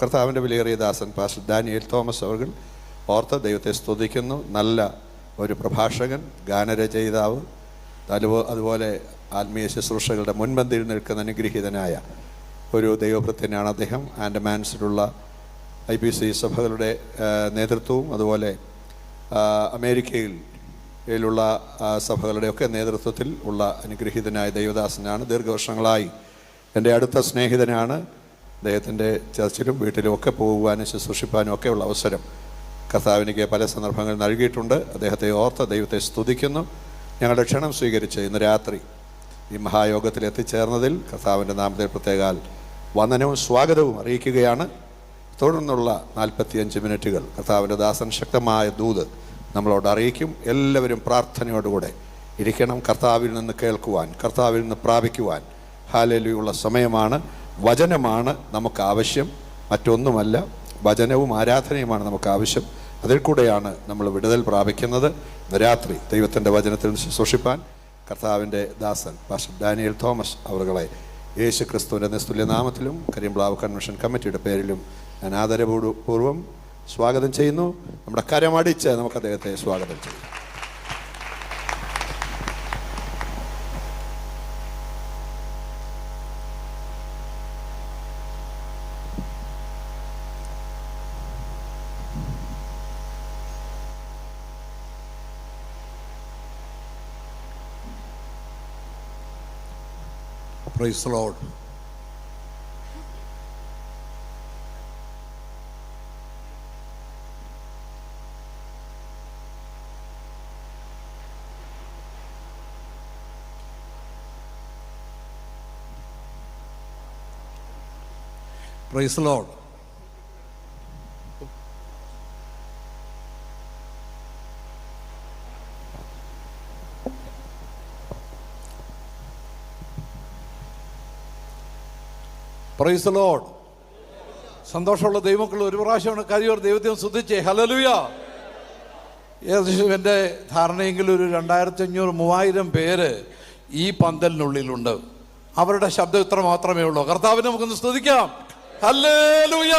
കർത്താവിൻ്റെ വിലയേറിയ ദാസൻ pastor Daniel Thomas അവർ ഓർത്ത് ദൈവത്തെ സ്തുതിക്കുന്നു. നല്ല ഒരു പ്രഭാഷകൻ, ഗാനരചയിതാവ്, അതുപോലെ ആത്മീയ ശുശ്രൂഷകളുടെ മുൻപന്തിയിൽ നിൽക്കുന്ന അനുഗ്രഹീതനായ ഒരു ദൈവഭൃത്യനാണ് അദ്ദേഹം. ആൻഡമാൻസിലുള്ള IPC സഭകളുടെ നേതൃത്വവും അതുപോലെ അമേരിക്കയിലുള്ള സഭകളുടെയൊക്കെ നേതൃത്വത്തിൽ ഉള്ള അനുഗ്രഹീതനായ ദൈവദാസനാണ്. ദീർഘവർഷങ്ങളായി എൻ്റെ അടുത്ത സ്നേഹിതനാണ്. അദ്ദേഹത്തിൻ്റെ ചർച്ചിലും വീട്ടിലും ഒക്കെ പോകുവാനും ശുശ്രൂഷിപ്പാനും ഒക്കെയുള്ള അവസരം കർത്താവിനിക്ക് പല സന്ദർഭങ്ങൾ നൽകിയിട്ടുണ്ട്. അദ്ദേഹത്തെ ഓർത്ത് ദൈവത്തെ സ്തുതിക്കുന്നു. ഞങ്ങളുടെ ക്ഷണം സ്വീകരിച്ച് ഇന്ന് രാത്രി ഈ മഹായോഗത്തിൽ എത്തിച്ചേർന്നതിൽ കർത്താവിൻ്റെ നാമത്തിൽ പ്രത്യേകാൽ വന്ദനവും സ്വാഗതവും അറിയിക്കുകയാണ്. തുടർന്നുള്ള 45 മിനിറ്റുകൾ കർത്താവിൻ്റെ ദാസൻ ശക്തമായ ദൂത് നമ്മളോട് അറിയിക്കും. എല്ലാവരും പ്രാർത്ഥനയോടുകൂടെ ഇരിക്കണം. കർത്താവിൽ നിന്ന് കേൾക്കുവാൻ, കർത്താവിൽ നിന്ന് പ്രാപിക്കുവാൻ ഹല്ലേലൂയുള്ള സമയമാണ്. വചനമാണ് നമുക്ക് ആവശ്യം, മറ്റൊന്നുമല്ല. വചനവും ആരാധനയുമാണ് നമുക്ക് ആവശ്യം. അതിൽ കൂടെയാണ് നമ്മൾ വിടുതൽ പ്രാപിക്കുന്നത്. രാത്രി ദൈവത്തിൻ്റെ വചനത്തിൽ ശുശ്രൂഷിപ്പാൻ കർത്താവിൻ്റെ ദാസൻ പാസ്റ്റർ ഡാനിയേൽ തോമസ് അവരുകളെ യേശു ക്രിസ്തുവിൻ്റെ നിസ്തുല്യ നാമത്തിലും കരിമ്പ്ലാവ് കൺവെൻഷൻ കമ്മിറ്റിയുടെ പേരിലും ഞാൻ ആദരപൂർവ്വം സ്വാഗതം ചെയ്യുന്നു. നമ്മുടെ കരമടിച്ച് നമുക്ക് അദ്ദേഹത്തെ സ്വാഗതം ചെയ്യാം. Praise the Lord. Praise the Lord. Price the Lord. സന്തോഷമുള്ള ദൈവമക്കൾ ഒരു പ്രാവശ്യമാണ് കാര്യവർ ദൈവത്തെ സ്തുതിച്ചേ. ഹല്ലേലൂയ. ഏകദേശം എൻ്റെ ധാരണയെങ്കിലും ഒരു 2500-3000 പേര് ഈ പന്തലിനുള്ളിലുണ്ട്. അവരുടെ ശബ്ദം ഇത്ര മാത്രമേ ഉള്ളൂ. കർത്താവിനെ നമുക്കൊന്ന് സ്തുതിക്കാം. ഹല്ലേലൂയ.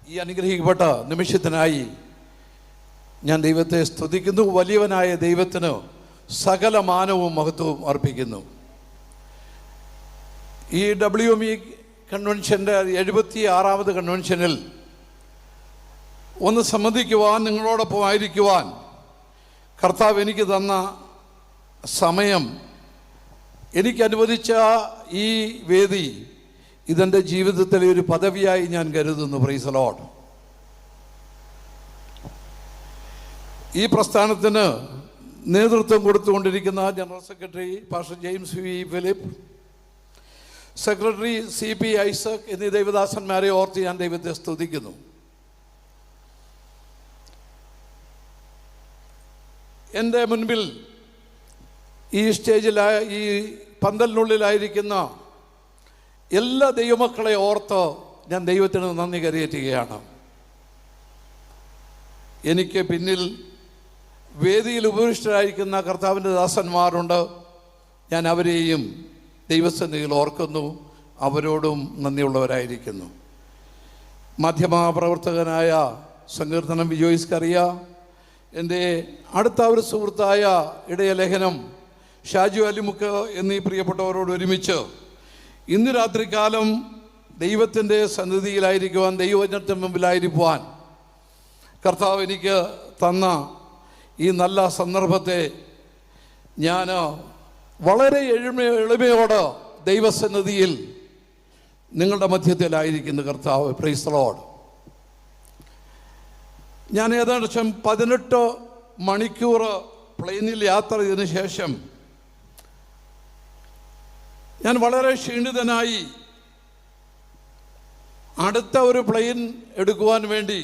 ഈ അനുഗ്രഹിക്കപ്പെട്ട നിമിഷത്തിനായി ഞാൻ ദൈവത്തെ സ്തുതിക്കുന്നു. വലിയവനായ ദൈവത്തിന് സകല മാനവും മഹത്വവും അർപ്പിക്കുന്നു. ഈ WME കൺവെൻഷൻ്റെ 76ാമത് കൺവെൻഷനിൽ ഒന്ന് സംബന്ധിക്കുവാൻ, നിങ്ങളോടൊപ്പം ആയിരിക്കുവാൻ കർത്താവ് എനിക്ക് തന്ന സമയം, എനിക്ക് അനുവദിച്ച ഈ വേദി ഇതെൻ്റെ ജീവിതത്തിലെ ഒരു പദവിയായി ഞാൻ കരുതുന്നു. Praise the Lord. ഈ പ്രസ്ഥാനത്തിന് നേതൃത്വം കൊടുത്തുകൊണ്ടിരിക്കുന്ന general secretary pastor James V Philip, secretary CP Isaac എന്നീ ദൈവദാസന്മാരെ ഓർത്ത് ഞാൻ ദൈവത്തെ സ്തുതിക്കുന്നു. എൻ്റെ മുൻപിൽ ഈ സ്റ്റേജിലായ ഈ പന്തലിനുള്ളിലായിരിക്കുന്ന എല്ലാ ദൈവമക്കളെ ഓർത്ത് ഞാൻ ദൈവത്തിന് നന്ദി കരയേറ്റുകയാണ്. എനിക്ക് പിന്നിൽ വേദിയിൽ ഉപവിഷ്ടരായിരിക്കുന്ന കർത്താവിൻ്റെ ദാസന്മാരുണ്ട്. ഞാൻ അവരെയും ദൈവസന്നിധിയിൽ ഓർക്കുന്നു. അവരോടും നന്ദിയുള്ളവരായിരിക്കുന്നു. മാധ്യമപ്രവർത്തകനായ സങ്കീർത്തനം വിജോയ്സ് കറിയ, എൻ്റെ അടുത്ത ഒരു സുഹൃത്തായ ഇടയലേഖനം ഷാജു അലിമുക്ക് എന്നീ പ്രിയപ്പെട്ടവരോട് ഒരുമിച്ച് ഇന്ന് രാത്രികാലം ദൈവത്തിൻ്റെ സന്നിധിയിലായിരിക്കുവാൻ, ദൈവവചനത്തിന് മുമ്പിലായിരിക്കുവാൻ കർത്താവ് എനിക്ക് തന്ന ഈ നല്ല സന്ദർഭത്തെ ഞാൻ വളരെ എളിമയോട് ദൈവസന്നിധിയിൽ നിങ്ങളുടെ മധ്യത്തിലായിരിക്കുന്നു. കർത്താവ്, പ്രൈസ് ദി ലോർഡ്. ഞാൻ ഏകദേശം 18 മണിക്കൂർ പ്ലെയിനിൽ യാത്ര ചെയ്തതിന് ശേഷം ഞാൻ വളരെ ക്ഷീണിതനായി അടുത്ത ഒരു പ്ലെയിൻ എടുക്കുവാൻ വേണ്ടി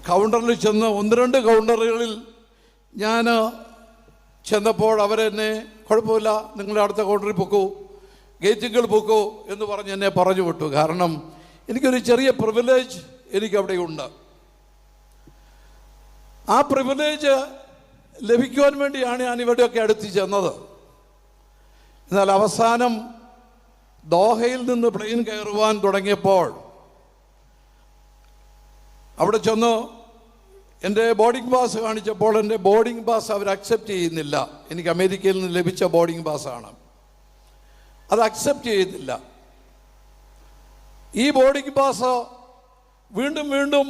കൗണ്ടറിൽ ചെന്ന് 1-2 കൗണ്ടറുകളിൽ ഞാൻ ചെന്നപ്പോൾ അവരെന്നെ കുഴപ്പമില്ല, നിങ്ങളുടെ അടുത്ത കൗണ്ടറിൽ പൊക്കൂ, ഗേറ്റുകൾ പൊക്കൂ എന്ന് പറഞ്ഞ് എന്നെ പറഞ്ഞു വിട്ടു. കാരണം എനിക്കൊരു ചെറിയ പ്രിവിലേജ് എനിക്കവിടെയുണ്ട്. ആ പ്രിവിലേജ് ലഭിക്കുവാൻ വേണ്ടിയാണ് ഞാൻ ഇവിടെയൊക്കെ അടുത്ത് ചെന്നത്. എന്നാൽ അവസാനം ദോഹയിൽ നിന്ന് പ്ലെയിൻ കയറുവാൻ തുടങ്ങിയപ്പോൾ അവിടെ ചെന്ന് എൻ്റെ ബോർഡിംഗ് പാസ് കാണിച്ചപ്പോൾ എൻ്റെ ബോർഡിംഗ് പാസ് അവർ അക്സെപ്റ്റ് ചെയ്യുന്നില്ല. എനിക്ക് അമേരിക്കയിൽ നിന്ന് ലഭിച്ച ബോർഡിംഗ് പാസ്സാണ്, അത് അക്സെപ്റ്റ് ചെയ്യുന്നില്ല. ഈ ബോർഡിംഗ് പാസ് വീണ്ടും വീണ്ടും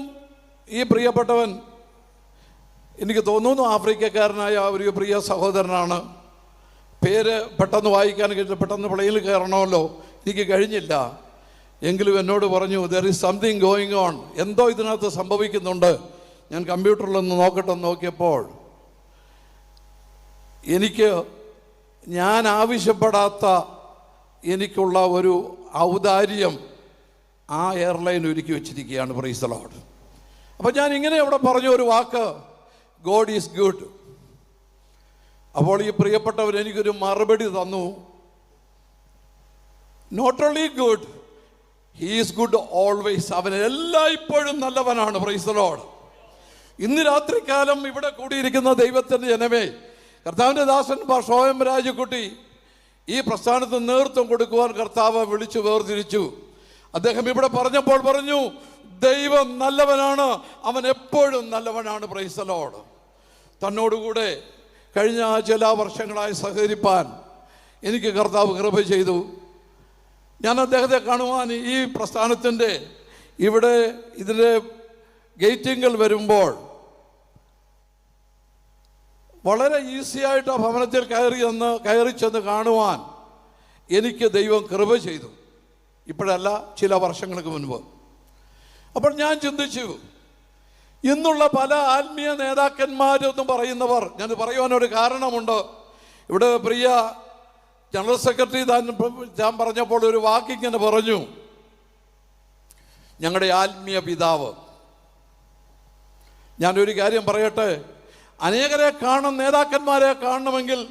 ഈ പ്രിയപ്പെട്ടവൻ, എനിക്ക് തോന്നുന്നു ആഫ്രിക്കക്കാരനായ ഒരു പ്രിയ സഹോദരനാണ്, പേര് പെട്ടെന്ന് വായിക്കാൻ കഴിയില്ല, പെട്ടെന്ന് പ്ലെയിനിൽ കയറണമല്ലോ, എനിക്ക് കഴിഞ്ഞില്ല. എങ്കിലും എന്നോട് പറഞ്ഞു, there is something going on, എന്തോ ഇതിനകത്ത് സംഭവിക്കുന്നുണ്ട്. ഞാൻ കമ്പ്യൂട്ടറിലൊന്ന് നോക്കട്ടെ നോക്കിയപ്പോൾ ഞാൻ ആവശ്യപ്പെടാത്ത എനിക്കുള്ള ഒരു ഔദാര്യം ആ എയർലൈൻ ഒരുക്കി വെച്ചിരിക്കുകയാണ്. Price the Lord. അപ്പോൾ ഞാൻ ഇങ്ങനെ അവിടെ പറഞ്ഞ ഒരു വാക്ക്, ഗോഡ് ഈസ് ഗുഡ്. അപ്പോൾ ഈ പ്രിയപ്പെട്ടവർ എനിക്കൊരു മറുപടി തന്നു, not only good, he is good always. അവൻ എല്ലായ്പ്പോഴും നല്ലവനാണ്. Praise the Lord. ഇന്ന് രാത്രികാലം ഇവിടെ കൂടിയിരിക്കുന്ന ദൈവത്തിൻ്റെ ജനമേ, കർത്താവിൻ്റെ ദാസൻ ഷോയം രാജകുട്ടി ഈ പ്രസ്ഥാനത്ത് നേതൃത്വം കൊടുക്കുവാൻ കർത്താവ് വിളിച്ചു വേർതിരിച്ചു. അദ്ദേഹം ഇവിടെ പറഞ്ഞപ്പോൾ പറഞ്ഞു, ദൈവം നല്ലവനാണ്, അവൻ എപ്പോഴും നല്ലവനാണ്. Praise the Lord. തന്നോടുകൂടെ കഴിഞ്ഞ ചില വർഷങ്ങളായി സഹകരിപ്പാൻ എനിക്ക് കർത്താവ് കൃപ ചെയ്തു. ഞാൻ അദ്ദേഹത്തെ കാണുവാൻ ഈ പ്രസ്ഥാനത്തിൻ്റെ ഇവിടെ ഇതിൻ്റെ ഗേറ്റിങ്കിൽ വരുമ്പോൾ വളരെ ഈസിയായിട്ട് ആ ഭവനത്തിൽ കയറി ചെന്ന് കാണുവാൻ എനിക്ക് ദൈവം കൃപ ചെയ്തു. ഇപ്പോഴല്ല, ചില വർഷങ്ങൾക്ക് മുൻപ്. അപ്പോൾ ഞാൻ ചിന്തിച്ചു, ഇന്നുള്ള പല ആത്മീയ നേതാക്കന്മാരെന്ന് പറയുന്നവർ, ഞാൻ പറയുവാനൊരു കാരണമുണ്ട്. ഇവിടെ പ്രിയ ജനറൽ സെക്രട്ടറി ഞാൻ പറഞ്ഞപ്പോൾ ഒരു വാക്കിങ്ങനെ പറഞ്ഞു, ഞങ്ങളുടെ ആത്മീയ പിതാവ്. ഞാനൊരു കാര്യം പറയട്ടെ, അനേകരെ നേതാക്കന്മാരെ കാണണമെങ്കിൽ,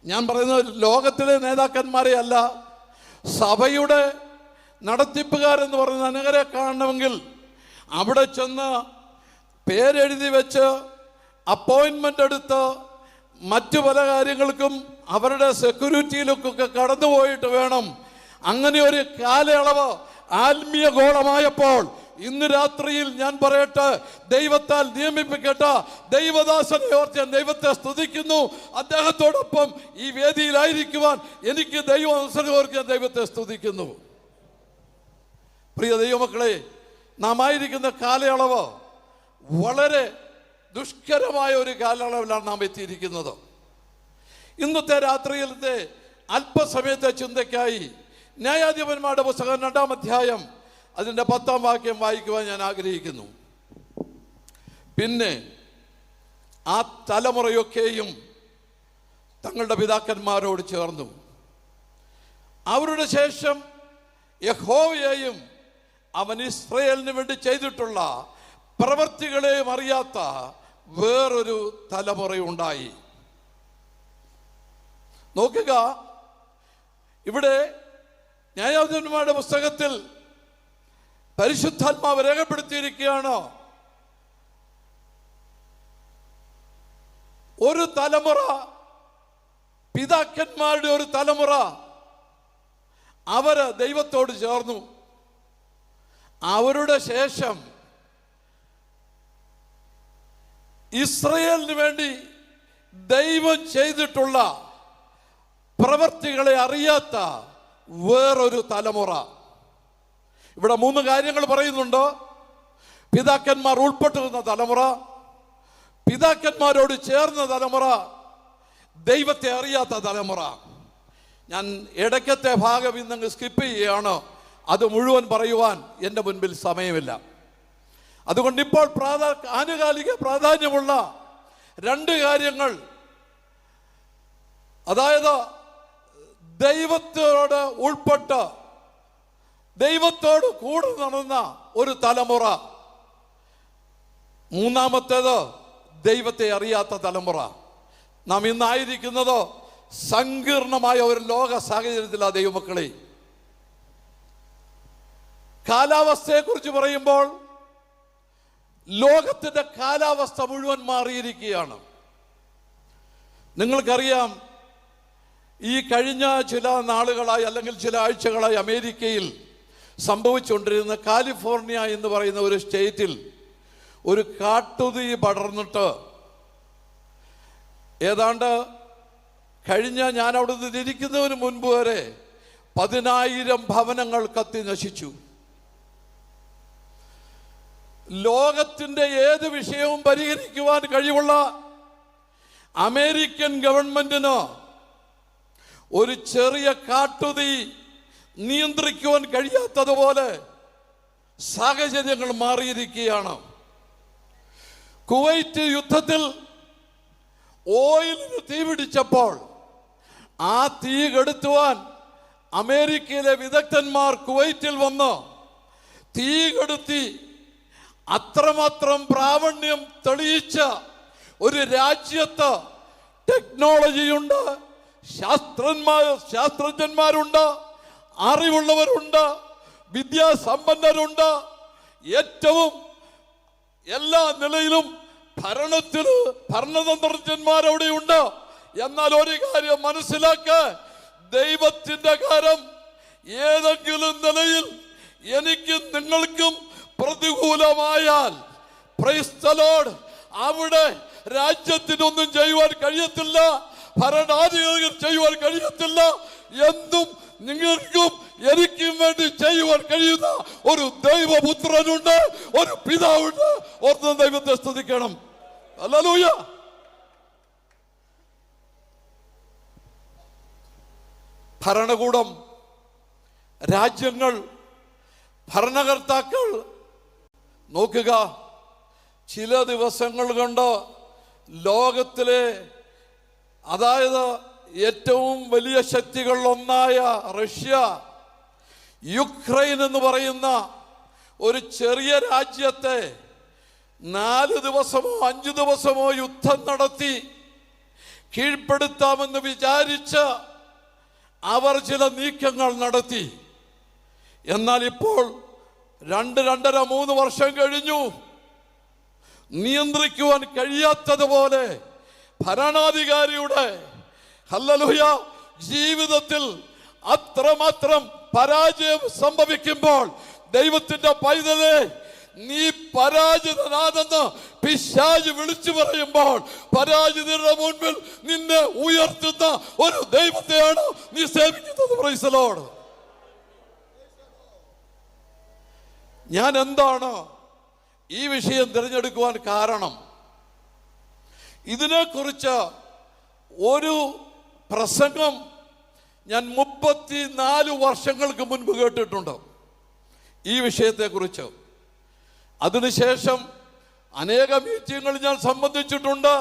ഞാൻ പറയുന്നത് ലോകത്തിലെ നേതാക്കന്മാരെ അല്ല, സഭയുടെ നടത്തിപ്പുകാരെന്ന് പറയുന്ന അനേകരെ കാണണമെങ്കിൽ അവിടെ ചെന്ന് പേരെഴുതി വെച്ച് അപ്പോയിൻമെൻ്റ് എടുത്ത് മറ്റു പല കാര്യങ്ങൾക്കും അവരുടെ സെക്യൂരിറ്റിയിലൊക്കെ കടന്നുപോയിട്ട് വേണം. അങ്ങനെ ഒരു കാലയളവ് ആത്മീയ ഗോളമായപ്പോൾ ഇന്ന് രാത്രിയിൽ ഞാൻ പറയട്ടെ, ദൈവത്താൽ നിയമിപ്പിക്കട്ട ദൈവദാസനെ ഓർത്ത് ഞാൻ ദൈവത്തെ സ്തുതിക്കുന്നു. അദ്ദേഹത്തോടൊപ്പം ഈ വേദിയിലായിരിക്കുവാൻ എനിക്ക് ദൈവം അവസരം ഓർത്ത് ഞാൻ ദൈവത്തെ സ്തുതിക്കുന്നു. പ്രിയ ദൈവമക്കളെ, നാം ആയിരിക്കുന്ന കാലയളവ് വളരെ ദുഷ്കരമായ ഒരു കാലയളവിലാണ് നാം എത്തിയിരിക്കുന്നത്. ഇന്നത്തെ രാത്രിയിലത്തെ അല്പസമയത്തെ ചിന്തയ്ക്കായി ന്യായാധിപന്മാരുടെ പുസ്തകം 2-ാം അധ്യായം അതിൻ്റെ 10-ാം വാക്യം വായിക്കുവാൻ ഞാൻ ആഗ്രഹിക്കുന്നു. പിന്നെ ആ തലമുറയൊക്കെയും തങ്ങളുടെ പിതാക്കന്മാരോട് ചേർന്നു. അവരുടെ ശേഷം യഹോവയെയും അവൻ ഇസ്രായേലിന് വേണ്ടി ചെയ്തിട്ടുള്ള പ്രവൃത്തികളെയും അറിയാത്ത വേറൊരു തലമുറയുണ്ടായി. നോക്കുക, ഇവിടെ ന്യായാധിപന്മാരുടെ പുസ്തകത്തിൽ പരിശുദ്ധാത്മാവ് രേഖപ്പെടുത്തിയിരിക്കുകയാണ്, ഒരു തലമുറ, പിതാക്കന്മാരുടെ ഒരു തലമുറ അവര് ദൈവത്തോട് ചേർന്നു. അവരുടെ ശേഷം ഇസ്രായേലിന് വേണ്ടി ദൈവം ചെയ്തിട്ടുള്ള പ്രവൃത്തികളെ അറിയാത്ത വേറൊരു തലമുറ. ഇവിടെ 3 കാര്യങ്ങൾ പറയുന്നുണ്ട്. പിതാക്കന്മാർ ഉൾപ്പെട്ടിരുന്ന തലമുറ, പിതാക്കന്മാരോട് ചേർന്ന തലമുറ, ദൈവത്തെ അറിയാത്ത തലമുറ. ഞാൻ ഇടയ്ക്കത്തെ ഭാഗം ഇന്നങ്ങ് സ്കിപ്പ് ചെയ്യുകയാണ്, അത് മുഴുവൻ പറയുവാൻ എൻ്റെ മുൻപിൽ സമയമില്ല. അതുകൊണ്ട് ഇപ്പോൾ ആനുകാലിക പ്രാധാന്യമുള്ള 2 കാര്യങ്ങൾ, അതായത് ദൈവത്തോട് ഉൾപ്പെട്ട് ദൈവത്തോട് കൂടെ നടന്ന ഒരു തലമുറ, മൂന്നാമത്തേത് ദൈവത്തെ അറിയാത്ത തലമുറ. നാം ഇന്നായിരിക്കുന്നത് സങ്കീർണമായ ഒരു ലോക സാഹചര്യത്തിലാണ് ദൈവമക്കളെ. കാലാവസ്ഥയെക്കുറിച്ച് പറയുമ്പോൾ ലോകത്തിൻ്റെ കാലാവസ്ഥ മുഴുവൻ മാറിയിരിക്കുകയാണ്. നിങ്ങൾക്കറിയാം, ഈ കഴിഞ്ഞ ചില നാളുകളായി അല്ലെങ്കിൽ ചില ആഴ്ചകളായി അമേരിക്കയിൽ സംഭവിച്ചുകൊണ്ടിരുന്ന കാലിഫോർണിയ എന്ന് പറയുന്ന ഒരു സ്റ്റേറ്റിൽ ഒരു കാട്ടുതീ പടർന്നിട്ട് ഏതാണ്ട് കഴിഞ്ഞ ഞാൻ അവിടെ നിന്ന് ഇരിക്കുന്നതിന് മുൻപ് വരെ 10,000 ഭവനങ്ങൾ കത്തി നശിച്ചു. ലോകത്തിൻ്റെ ഏത് വിഷയവും പരിഹരിക്കുവാൻ കഴിവുള്ള അമേരിക്കൻ ഗവൺമെന്റിന് ഒരു ചെറിയ കാട്ടുതീ നിയന്ത്രിക്കുവാൻ കഴിയാത്തതുപോലെ സാഹചര്യങ്ങൾ മാറിയിരിക്കുകയാണ്. കുവൈറ്റ് യുദ്ധത്തിൽ ഓയിലിന് തീ പിടിച്ചപ്പോൾ ആ തീ കെടുത്തുവാൻ അമേരിക്കയിലെ വിദഗ്ധന്മാർ കുവൈറ്റിൽ വന്ന് തീ കെടുത്തി അത്രമാത്രം പ്രാവണ്യം തെളിയിച്ച ഒരു രാജ്യത്ത് ടെക്നോളജിയുണ്ട്, ശാസ്ത്രജ്ഞന്മാരുണ്ട്, അറിവുള്ളവരുണ്ട്, വിദ്യാസമ്പന്നരുണ്ട്, ഏറ്റവും എല്ലാ നിലയിലും ഭരണതന്ത്രജ്ഞന്മാരവിടെയുണ്ട്. എന്നാൽ ഒരു കാര്യം മനസ്സിലാക്കുക, ദൈവത്തിന്റെ കാര്യം ഏതെങ്കിലും നിലയിൽ എനിക്കും നിങ്ങൾക്കും പ്രതികൂലമായാൽ പ്രൈസ് ദി ലോർഡ്, അവിടെ രാജ്യത്തിനൊന്നും ചെയ്യുവാൻ കഴിയത്തില്ല, ഭരണാധികാരികൾ ചെയ്യുവാൻ കഴിയത്തില്ല. എന്നും നിങ്ങൾക്കും എനിക്കും വേണ്ടി ചെയ്യുവാൻ കഴിയുന്ന ഒരു ദൈവപുത്രനുണ്ട്, ഒരു പിതാവുണ്ട്. ഓർത്ത് ദൈവത്തെ സ്തുതിക്കണം. ഹല്ലേലൂയ. ഭരണകൂടം, രാജ്യങ്ങൾ, ഭരണകർത്താക്കൾ നോക്കുക, ചില ദിവസങ്ങൾ കൊണ്ട് ലോകത്തിലെ അതായത് ഏറ്റവും വലിയ ശക്തികളിലൊന്നായ റഷ്യ, യുക്രൈൻ എന്ന് പറയുന്ന ഒരു ചെറിയ രാജ്യത്തെ 4 ദിവസമോ 5 ദിവസമോ യുദ്ധം നടത്തി കീഴ്പ്പെടുത്താമെന്ന് വിചാരിച്ച് അവർ ചില നീക്കങ്ങൾ നടത്തി. എന്നാൽ ഇപ്പോൾ 2, 2.5, 3 വർഷം കഴിഞ്ഞു, നിയന്ത്രിക്കുവാൻ കഴിയാത്തതുപോലെ ഭരണാധികാരിയുടെ ഹല്ലേലൂയ ജീവിതത്തിൽ അത്രമാത്രം പരാജയം സംഭവിക്കുമ്പോൾ ദൈവത്തിന്റെ പൈതലേ, നീ പരാജിതനാണെന്ന് പിശാച് വിളിച്ചു പറയുമ്പോൾ പരാജിതരുടെ മുൻപിൽ നിന്നെ ഉയർത്തുന്ന ഒരു ദൈവത്തെയാണ് നീ സേവിക്കുന്നത്. Price the Lord. ഞാൻ എന്താണ് ഈ വിഷയം തിരഞ്ഞെടുക്കുവാൻ കാരണം? ഇതിനെക്കുറിച്ച് ഒരു പ്രസംഗം ഞാൻ 34 വർഷങ്ങൾക്ക് മുൻപ് കേട്ടിട്ടുണ്ട് ഈ വിഷയത്തെക്കുറിച്ച്. അതിനുശേഷം അനേക മീറ്റിങ്ങുകൾ ഞാൻ സംബന്ധിച്ചിട്ടുണ്ട്,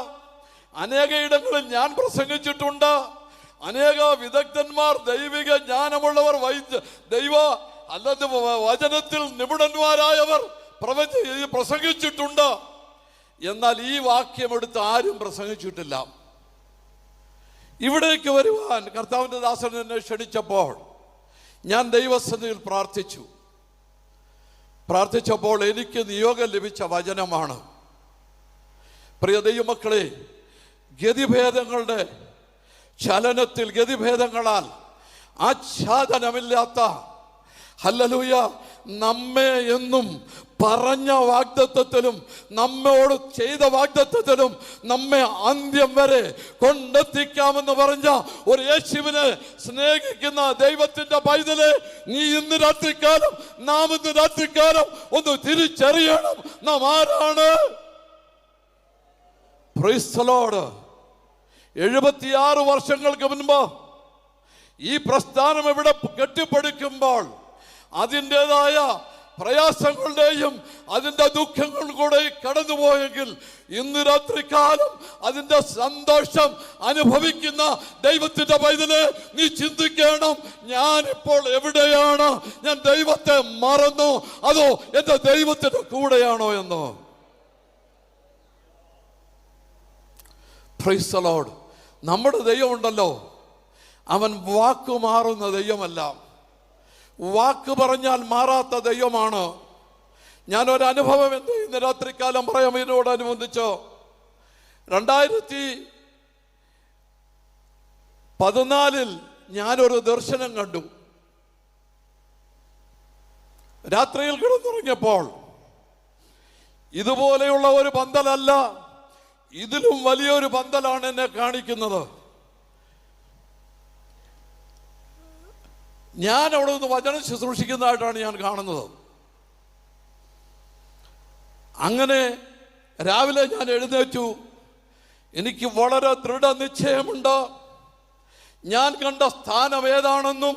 അനേക ഇടങ്ങളിൽ ഞാൻ പ്രസംഗിച്ചിട്ടുണ്ട്. അനേക വിദഗ്ധന്മാർ, ദൈവിക ജ്ഞാനമുള്ളവർ, ദൈവ അല്ലാതെ വചനത്തിൽ നിപുണന്മാരായവർ പ്രസംഗിച്ചിട്ടുണ്ട്. എന്നാൽ ഈ വാക്യം എടുത്ത് ആരും പ്രസംഗിച്ചിട്ടില്ല. ഇവിടേക്ക് വരുവാൻ കർത്താവിൻ്റെ ദാസൻ എന്നെ ക്ഷണിച്ചപ്പോൾ ഞാൻ ദൈവസന്നിധിയിൽ പ്രാർത്ഥിച്ചപ്പോൾ എനിക്ക് നിയോഗം ലഭിച്ച വചനമാണ്. പ്രിയ ദൈവമക്കളെ, ഗതിഭേദങ്ങളുടെ ചലനത്തിൽ, ഗതിഭേദങ്ങളാൽ ആച്ഛാദനമില്ലാത്ത ഹല്ലേലൂയ നമ്മെ എന്നും പറഞ്ഞ വാഗ്ദത്തത്തിലും നമ്മോട് ചെയ്ത വാഗ്ദത്തത്തിലും നമ്മെ അന്ത്യം വരെ കൊണ്ടെത്തിക്കാമെന്ന് പറഞ്ഞ ഒരു യേശുവിനെ സ്നേഹിക്കുന്ന ദൈവത്തിന്റെ പൈതലെ, നീ ഇന്ന് രാത്രികാലം, നാം ഇന്ന് രാത്രികാലം ഒന്ന് തിരിച്ചറിയണം, നാം ആരാണ്. Price the Lord. 76 വർഷങ്ങൾക്ക് മുൻപ് ഈ പ്രസ്ഥാനം ഇവിടെ കെട്ടിപ്പടുക്കുമ്പോൾ അതിൻ്റെതായ പ്രയാസങ്ങളുടെയും അതിൻ്റെ ദുഃഖങ്ങൾ കൂടെ കടന്നുപോയെങ്കിൽ ഇന്ന് രാത്രികാലം അതിൻ്റെ സന്തോഷം അനുഭവിക്കുന്ന ദൈവത്തിന്റെ പൈതലെ, നീ ചിന്തിക്കണം, ഞാനിപ്പോൾ എവിടെയാണ്? ഞാൻ ദൈവത്തെ മറന്നോ അതോ എൻ്റെ ദൈവത്തിന്റെ കൂടെയാണോ എന്ന്. Price the Lord. നമ്മുടെ ദൈവം ഉണ്ടല്ലോ, അവൻ വാക്കു മാറുന്ന ദൈവമല്ല, വാക്ക് പറഞ്ഞാൽ മാറാത്ത ദൈവമാണ്. ഞാനൊരനുഭവം ഇന്ന് രാത്രികാലം പറയാം ഇതിനോടനുബന്ധിച്ച്. 14 ഞാനൊരു ദർശനം കണ്ടു. രാത്രിയിൽ കിടന്നുറങ്ങിയപ്പോൾ ഇതുപോലെയുള്ള ഒരു പന്തലല്ല, ഇതിലും വലിയൊരു പന്തലാണ് എന്നെ കാണിക്കുന്നത്. ഞാൻ അവിടെ നിന്ന് വചനം ശുശ്രൂഷിക്കുന്നതായിട്ടാണ് ഞാൻ കാണുന്നത്. അങ്ങനെ രാവിലെ ഞാൻ എഴുന്നേറ്റു. എനിക്ക് വളരെ ദൃഢനിശ്ചയമുണ്ട്, ഞാൻ കണ്ട സ്ഥാനം ഏതാണെന്നും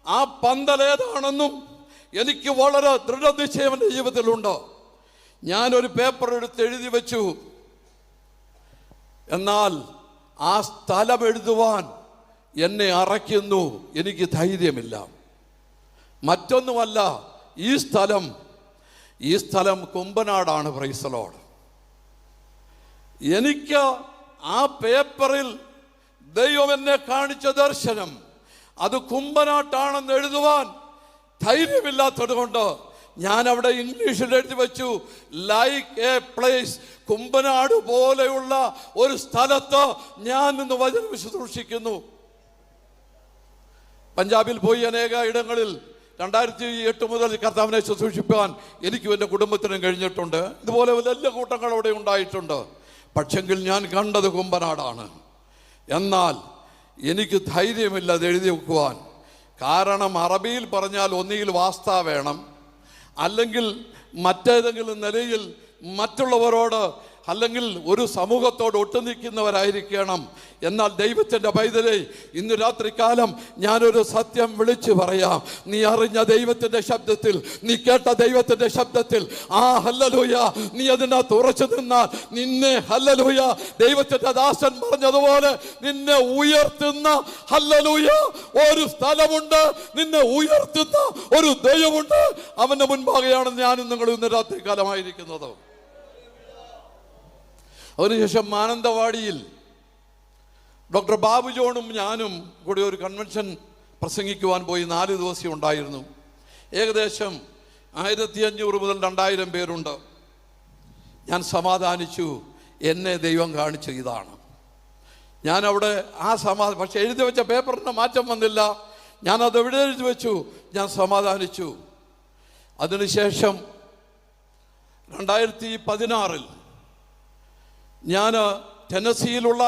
ആ പന്തൽ ഏതാണെന്നും എനിക്ക് വളരെ ദൃഢനിശ്ചയം എൻ്റെ ജീവിതത്തിലുണ്ട്. ഞാനൊരു പേപ്പർ എടുത്ത് എഴുതി വെച്ചു. എന്നാൽ ആ സ്ഥലം എഴുതുവാൻ എന്നെ അറയ്ക്കുന്നു, എനിക്ക് ധൈര്യമില്ല. മറ്റൊന്നുമല്ല, ഈ സ്ഥലം കുമ്പനാടാണ്. Price the Lord. എനിക്ക് ആ പേപ്പറിൽ ദൈവം എന്നെ കാണിച്ച ദർശനം അത് കുമ്പനാട്ടാണെന്ന് എഴുതുവാൻ ധൈര്യമില്ലാത്തത് കൊണ്ട് ഞാൻ അവിടെ ഇംഗ്ലീഷിൽ എഴുതി വെച്ചു, ലൈക്ക് എ പ്ലേസ്. കുമ്പനാട് പോലെയുള്ള ഒരു സ്ഥലത്ത് ഞാൻ ഇന്ന് വചനം ശുശ്രൂഷിക്കുന്നു. പഞ്ചാബിൽ പോയി അനേക ഇടങ്ങളിൽ 2008 മുതൽ കർത്താവിനെ ശുശ്രൂഷിക്കാൻ എനിക്കും എൻ്റെ കുടുംബത്തിനും കഴിഞ്ഞിട്ടുണ്ട്. ഇതുപോലെ വലിയ കൂട്ടങ്ങൾ അവിടെ ഉണ്ടായിട്ടുണ്ട്. പക്ഷെങ്കിൽ ഞാൻ കണ്ടത് കുമ്പനാടാണ്. എന്നാൽ എനിക്ക് ധൈര്യമില്ല അത് എഴുതി വെക്കുവാൻ. കാരണം അറബിയിൽ പറഞ്ഞാൽ ഒന്നുകിൽ വാസ്ത വേണം, അല്ലെങ്കിൽ മറ്റേതെങ്കിലും നിലയിൽ മറ്റുള്ളവരോട് അല്ലെങ്കിൽ ഒരു സമൂഹത്തോട് ഒട്ടുനിൽക്കുന്നവരായിരിക്കണം. എന്നാൽ ദൈവത്തിൻ്റെ പൈതലേ, ഇന്ന് രാത്രികാലം ഞാനൊരു സത്യം വിളിച്ചു പറയാം. നീ അറിഞ്ഞ ദൈവത്തിൻ്റെ ശബ്ദത്തിൽ, നീ കേട്ട ദൈവത്തിൻ്റെ ശബ്ദത്തിൽ, ആ ഹല്ലേലൂയ, നീ അതിനകത്ത് ഉറച്ചു നിന്നാൽ നിന്നെ ഹല്ലേലൂയ ദൈവത്തിൻ്റെ ദാസൻ പറഞ്ഞതുപോലെ നിന്നെ ഉയർത്തുന്ന ഹല്ലേലൂയ ഒരു സ്ഥലമുണ്ട്, നിന്നെ ഉയർത്തുന്ന ഒരു ദൈവമുണ്ട്. അവൻ്റെ മുൻപാകെയാണ് ഞാനും നിങ്ങളും ഇന്ന് രാത്രികാലമായിരിക്കുന്നത്. അതിനുശേഷം മാനന്തവാടിയിൽ ഡോക്ടർ ബാബു ജോണും ഞാനും കൂടി ഒരു കൺവെൻഷൻ പ്രസംഗിക്കുവാൻ പോയി. 4 ദിവസം ഉണ്ടായിരുന്നു. ഏകദേശം 1500 മുതൽ 2000 പേരുണ്ട്. ഞാൻ സമാധാനിച്ചു, എന്നെ ദൈവം കാണിച്ച ഇതാണ്. ഞാൻ അവിടെ പക്ഷെ എഴുതി വെച്ച പേപ്പറിന് മാറ്റം വന്നില്ല. ഞാനത് എവിടെ എഴുതി വെച്ചു, ഞാൻ സമാധാനിച്ചു. അതിനുശേഷം 2016 ഞാൻ ടെന്നസിയിലുള്ള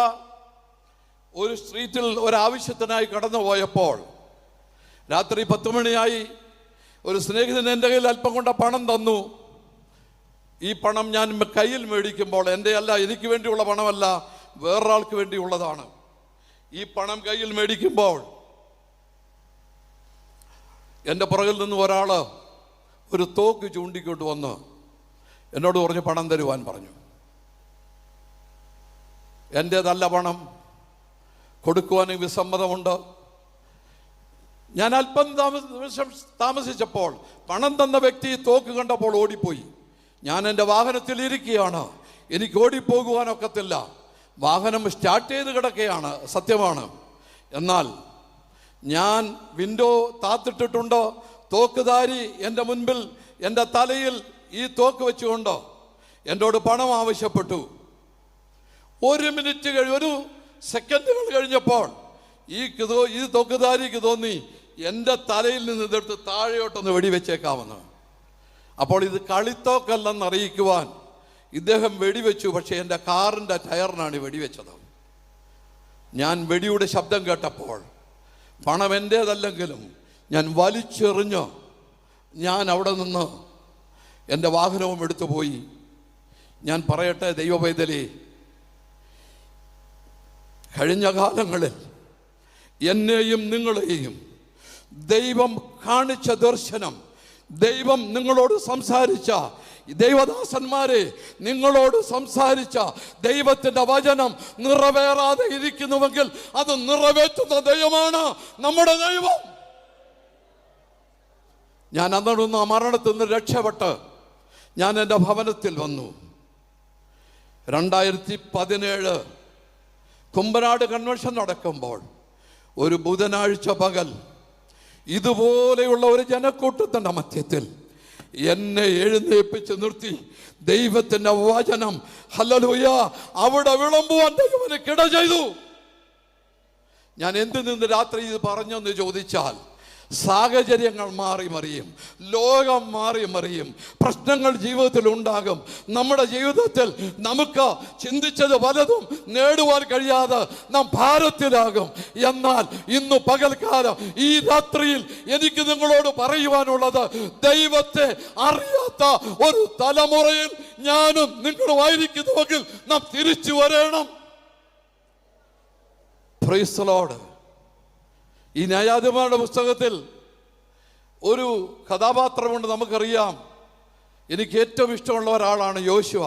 ഒരു സ്ട്രീറ്റിൽ ഒരാവശ്യത്തിനായി കടന്നു പോയപ്പോൾ രാത്രി 10 മണിയായി. ഒരു സ്നേഹിതൻ എൻ്റെ കയ്യിൽ അല്പം കൊണ്ട പണം തന്നു. ഈ പണം ഞാൻ കയ്യിൽ മേടിക്കുമ്പോൾ എൻ്റെ അല്ല, എനിക്ക് വേണ്ടിയുള്ള പണമല്ല, വേറൊരാൾക്ക് വേണ്ടിയുള്ളതാണ്. ഈ പണം കയ്യിൽ മേടിക്കുമ്പോൾ എൻ്റെ പുറകിൽ നിന്ന് ഒരാൾ ഒരു തോക്ക് ചൂണ്ടിക്കൊണ്ട് വന്ന് എന്നോട് പറഞ്ഞ് പണം തരുവാൻ പറഞ്ഞു. എൻ്റേതല്ല പണം, കൊടുക്കുവാൻ വിസമ്മതമുണ്ട്. ഞാൻ അല്പം താമസിച്ചപ്പോൾ പണം തന്ന വ്യക്തി തോക്ക് കണ്ടപ്പോൾ ഓടിപ്പോയി. ഞാൻ എൻ്റെ വാഹനത്തിൽ ഇരിക്കുകയാണ്, എനിക്ക് ഓടിപ്പോകുവാനൊക്കത്തില്ല. വാഹനം സ്റ്റാർട്ട് ചെയ്ത് കിടക്കുകയാണ്, സത്യമാണ്. എന്നാൽ ഞാൻ വിൻഡോ താത്തിട്ടിട്ടുണ്ട്. തോക്കുധാരി എൻ്റെ മുൻപിൽ എൻ്റെ തലയിൽ ഈ തോക്ക് വെച്ചുകൊണ്ട് എന്നോട് പണം ആവശ്യപ്പെട്ടു. 1 മിനിറ്റ് ഒരു സെക്കൻഡുകൾ കഴിഞ്ഞപ്പോൾ ഈ തോക്കുധാരിക്ക് തോന്നി എൻ്റെ തലയിൽ നിന്ന് ഇതെടുത്ത് താഴെയോട്ടൊന്ന് വെടിവെച്ചേക്കാമെന്ന്. അപ്പോൾ ഇത് കളിത്തോക്കല്ലെന്ന് അറിയിക്കുവാൻ ഇദ്ദേഹം വെടിവെച്ചു. പക്ഷേ എൻ്റെ കാറിൻ്റെ ടയറിനാണ് വെടിവെച്ചത്. ഞാൻ വെടിയുടെ ശബ്ദം കേട്ടപ്പോൾ പണം എൻ്റേതല്ലെങ്കിലും ഞാൻ വലിച്ചെറിഞ്ഞ് ഞാൻ അവിടെ നിന്ന് എൻ്റെ വാഹനവും എടുത്തു പോയി. ഞാൻ പറയട്ടെ ദൈവപൈതലേ, കഴിഞ്ഞ കാലങ്ങളിൽ എന്നെയും നിങ്ങളെയും ദൈവം കാണിച്ച ദർശനം, ദൈവം നിങ്ങളോട് സംസാരിച്ച ദൈവദാസന്മാരെ നിങ്ങളോട് സംസാരിച്ച ദൈവത്തിൻ്റെ വചനം നിറവേറാതെ ഇരിക്കുന്നുവെങ്കിൽ അത് നിറവേറ്റുന്ന ദൈവമാണ് നമ്മുടെ ദൈവം. ഞാൻ അന്നൊന്ന് മരണത്തിൽ നിന്ന് രക്ഷപ്പെട്ട് ഞാൻ എൻ്റെ ഭവനത്തിൽ വന്നു. 2017 കുമ്പനാട് കൺവെൻഷൻ നടക്കുമ്പോൾ ഒരു ബുധനാഴ്ച പകൽ ഇതുപോലെയുള്ള ഒരു ജനക്കൂട്ടത്തിൻ്റെ മധ്യത്തിൽ എന്നെ എഴുന്നേൽപ്പിച്ച് നിർത്തി ദൈവത്തിൻ്റെ വചനം ഹല്ലേലൂയ അവിടെ വിളമ്പുവാൻ ദൈവം കിട ചെയ്തു. ഞാൻ എന്ത് നിന്ന് രാത്രി ഇത് പറഞ്ഞെന്ന് ചോദിച്ചാൽ, സാഹചര്യങ്ങൾ മാറി മറിയും, ലോകം മാറി മറിയും, പ്രശ്നങ്ങൾ ജീവിതത്തിൽ ഉണ്ടാകും. നമ്മുടെ ജീവിതത്തിൽ നമുക്ക് ചിന്തിച്ചത് പലതും നേടുവാൻ കഴിയാതെ നാം ഭാരത്തിലാകും. എന്നാൽ ഇന്ന് പകൽക്കാലം ഈ രാത്രിയിൽ എനിക്ക് നിങ്ങളോട് പറയുവാനുള്ളത്, ദൈവത്തെ അറിയാത്ത ഒരു തലമുറയിൽ ഞാനും നിങ്ങളും ആയിരിക്കുന്നുവെങ്കിൽ നാം തിരിച്ചു വരണം. Price the Lord. ഈ ന്യായാധിപന്മാരുടെ പുസ്തകത്തിൽ ഒരു കഥാപാത്രമുണ്ട്, നമുക്കറിയാം. എനിക്ക് ഏറ്റവും ഇഷ്ടമുള്ള ഒരാളാണ് യോശുവ.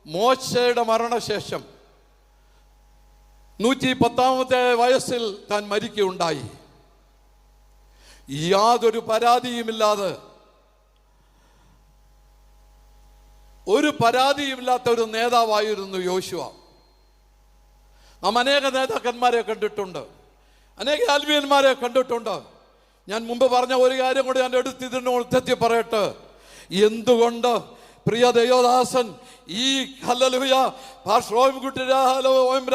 മോശയുടെ മരണശേഷം 110-ാമത്തെ വയസ്സിൽ താൻ മരിക്കുകയുണ്ടായി. യാതൊരു പരാതിയുമില്ലാതെ, ഒരു പരാതിയുമില്ലാത്ത ഒരു നേതാവായിരുന്നു യോശുവ. നാം അനേക നേതാക്കന്മാരെ കണ്ടിട്ടുണ്ട്, അനേക ആത്മീയന്മാരെ കണ്ടിട്ടുണ്ട്. ഞാൻ മുമ്പ് പറഞ്ഞ ഒരു കാര്യം കൂടി ഞാൻ എടുത്തിട്ട് പറയട്ടെ. എന്തുകൊണ്ട് പ്രിയ ദൈവദാസൻ ഈ ഹല്ലേലൂയ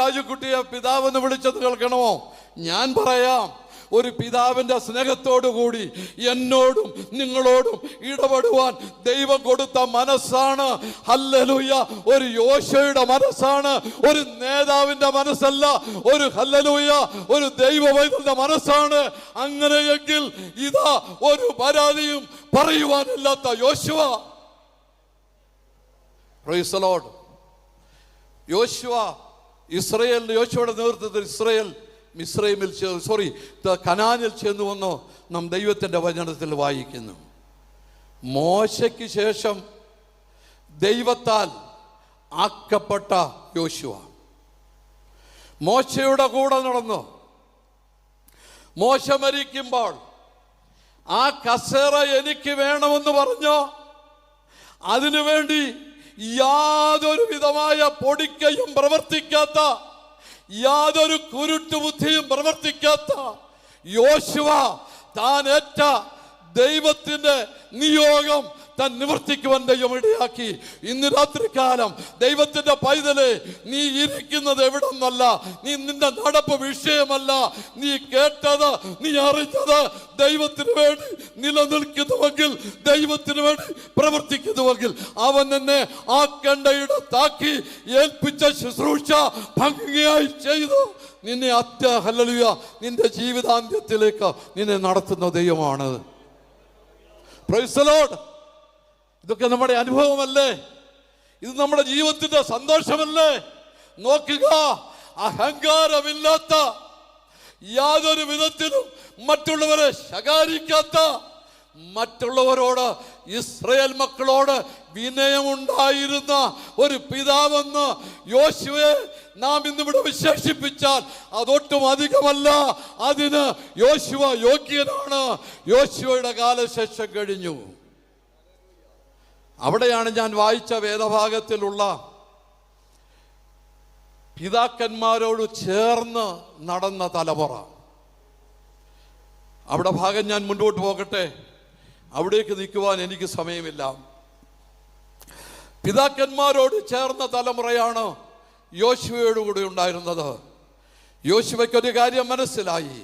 രാജുക്കുട്ടിയെ പിതാവെന്ന് വിളിച്ചത് കേൾക്കണമോ? ഞാൻ പറയാം, ഒരു പിതാവിൻ്റെ സ്നേഹത്തോടു കൂടി എന്നോടും നിങ്ങളോടും ഇടപെടുവാൻ ദൈവം കൊടുത്ത മനസ്സാണ് ഹല്ലേലൂയ. ഒരു യോശുവയുടെ മനസ്സാണ്, ഒരു നേതാവിൻ്റെ മനസ്സല്ല. ഒരു ഹല്ലേലൂയ, ഒരു ദൈവവൈദ്യന്റെ മനസ്സാണ്. അങ്ങനെയെങ്കിൽ ഇതാ ഒരു പരാതിയും പറയുവാനില്ലാത്ത യോശുവ. Price the Lord. യോശുവയുടെ നേതൃത്വത്തിൽ ഇസ്രായേൽ കനാനിൽ ചെന്നുവെന്ന് നാം ദൈവത്തിൻ്റെ വചനത്തിൽ വായിക്കുന്നു. മോശയ്ക്ക് ശേഷം ദൈവത്താൽ ആക്കപ്പെട്ട യോശുവ മോശയുടെ കൂടെ നടന്നു. മോശ മരിക്കുമ്പോൾ ആ കസേര എനിക്ക് വേണമെന്ന് പറഞ്ഞു. അതിനുവേണ്ടി യാതൊരു വിധമായ പൊടിക്കയും പ്രവർത്തിക്കാത്ത, യാതൊരു കുരുട്ടുബുദ്ധിയും പ്രവർത്തിക്കാത്ത യോശുവ താൻ ഏറ്റ ദൈവത്തിന്റെ നിയോഗം താൻ നിവർത്തിക്കുവാൻ ദൈവം ഇടയാക്കി. ഇന്ന് രാത്രികാലം ദൈവത്തിന്റെ പൈതലെ, നീ ഇരിക്കുന്നത് എവിടെന്നല്ല, നീ നിന്റെ നടപ്പ് വിഷയമല്ല, നീ കേട്ടത്, നീ അറിഞ്ഞത് ദൈവത്തിന് വേണ്ടി നിലനിൽക്കുന്നുവെങ്കിൽ, ദൈവത്തിന് വേണ്ടി പ്രവർത്തിക്കുന്നുവെങ്കിൽ, അവൻ എന്നെ ആക്കേണ്ടയിടത്താക്കി ഏൽപ്പിച്ച ശുശ്രൂഷ ഭംഗിയായി ചെയ്തു നിന്നെ ഹല്ലേലൂയ നിന്റെ ജീവിതാന്ത്യത്തിലേക്ക് നിന്നെ നടത്തുന്ന ദൈവമാണ്. Price the Lord. ഇതൊക്കെ നമ്മുടെ അനുഭവമല്ലേ? ഇത് നമ്മുടെ ജീവിതത്തിന്റെ സന്തോഷമല്ലേ? നോക്കുക, അഹങ്കാരമില്ലാത്ത, യാതൊരു വിധത്തിലും മറ്റുള്ളവരെ ശകാരിക്കാത്ത, മറ്റുള്ളവരോട്, ഇസ്രായേൽ മക്കളോട് വിനയമുണ്ടായിരുന്ന ഒരു പിതാവെന്ന് യോശുവയെ നാം ഇന്നിവിടെ വിശേഷിപ്പിച്ചാൽ അതൊട്ടും അധികമല്ല. അതിന് യോശുവ യോഗ്യനാണ്. യോശുവയുടെ കാലശേഷം കഴിഞ്ഞു. അവിടെയാണ് ഞാൻ വായിച്ച വേദഭാഗത്തിലുള്ള പിതാക്കന്മാരോട് ചേർന്ന് നടന്ന തലമുറ. അവിടെ ഭാഗം ഞാൻ മുൻപോട്ട് പോകട്ടെ, അവിടേക്ക് നിൽക്കുവാൻ എനിക്ക് സമയമില്ല. പിതാക്കന്മാരോട് ചേർന്ന തലമുറയാണ് യോശുവയോട് കൂടി ഉണ്ടായിരുന്നത്. യോശുവയ്ക്കൊരു കാര്യം മനസ്സിലായി.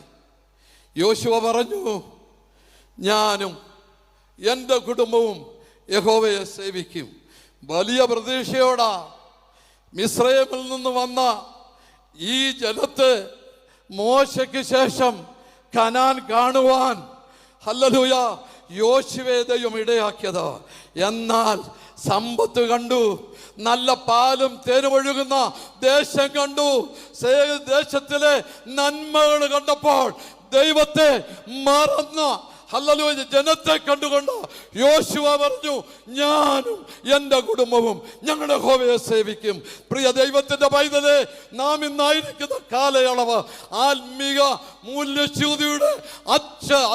യോശുവ പറഞ്ഞു, ഞാനും എൻ്റെ കുടുംബവും യഹോവയെ സേവിക്കും. വലിയ പ്രതീക്ഷയോടാ മിസ്രയീമിൽ നിന്ന് വന്ന ഈ ജനത്തെ മോശയ്ക്ക് ശേഷം കനാൻ കാണുവാൻ ഹല്ലേലൂയ യോശുവയെ ദൈവം ഇടയാക്കിയത്. എന്നാൽ സമ്പത്ത് കണ്ടു, നല്ല പാലും തേനുമൊഴുകുന്ന ദേശം കണ്ടു, ദേശത്തിലെ നന്മകൾ കണ്ടപ്പോൾ ദൈവത്തെ മറന്ന ഹല്ലേലൂയ ജനത്തെ കണ്ടുകൊണ്ട് യോശുവ പറഞ്ഞു, ഞാനും എൻ്റെ കുടുംബവും ഞങ്ങളുടെ യഹോവയെ സേവിക്കും. പ്രിയ ദൈവത്തിന്റെ പൈതലെ, നാം ഇന്നായിരിക്കുന്ന കാലയളവ് ആത്മീക മൂല്യച്യുതിയുടെ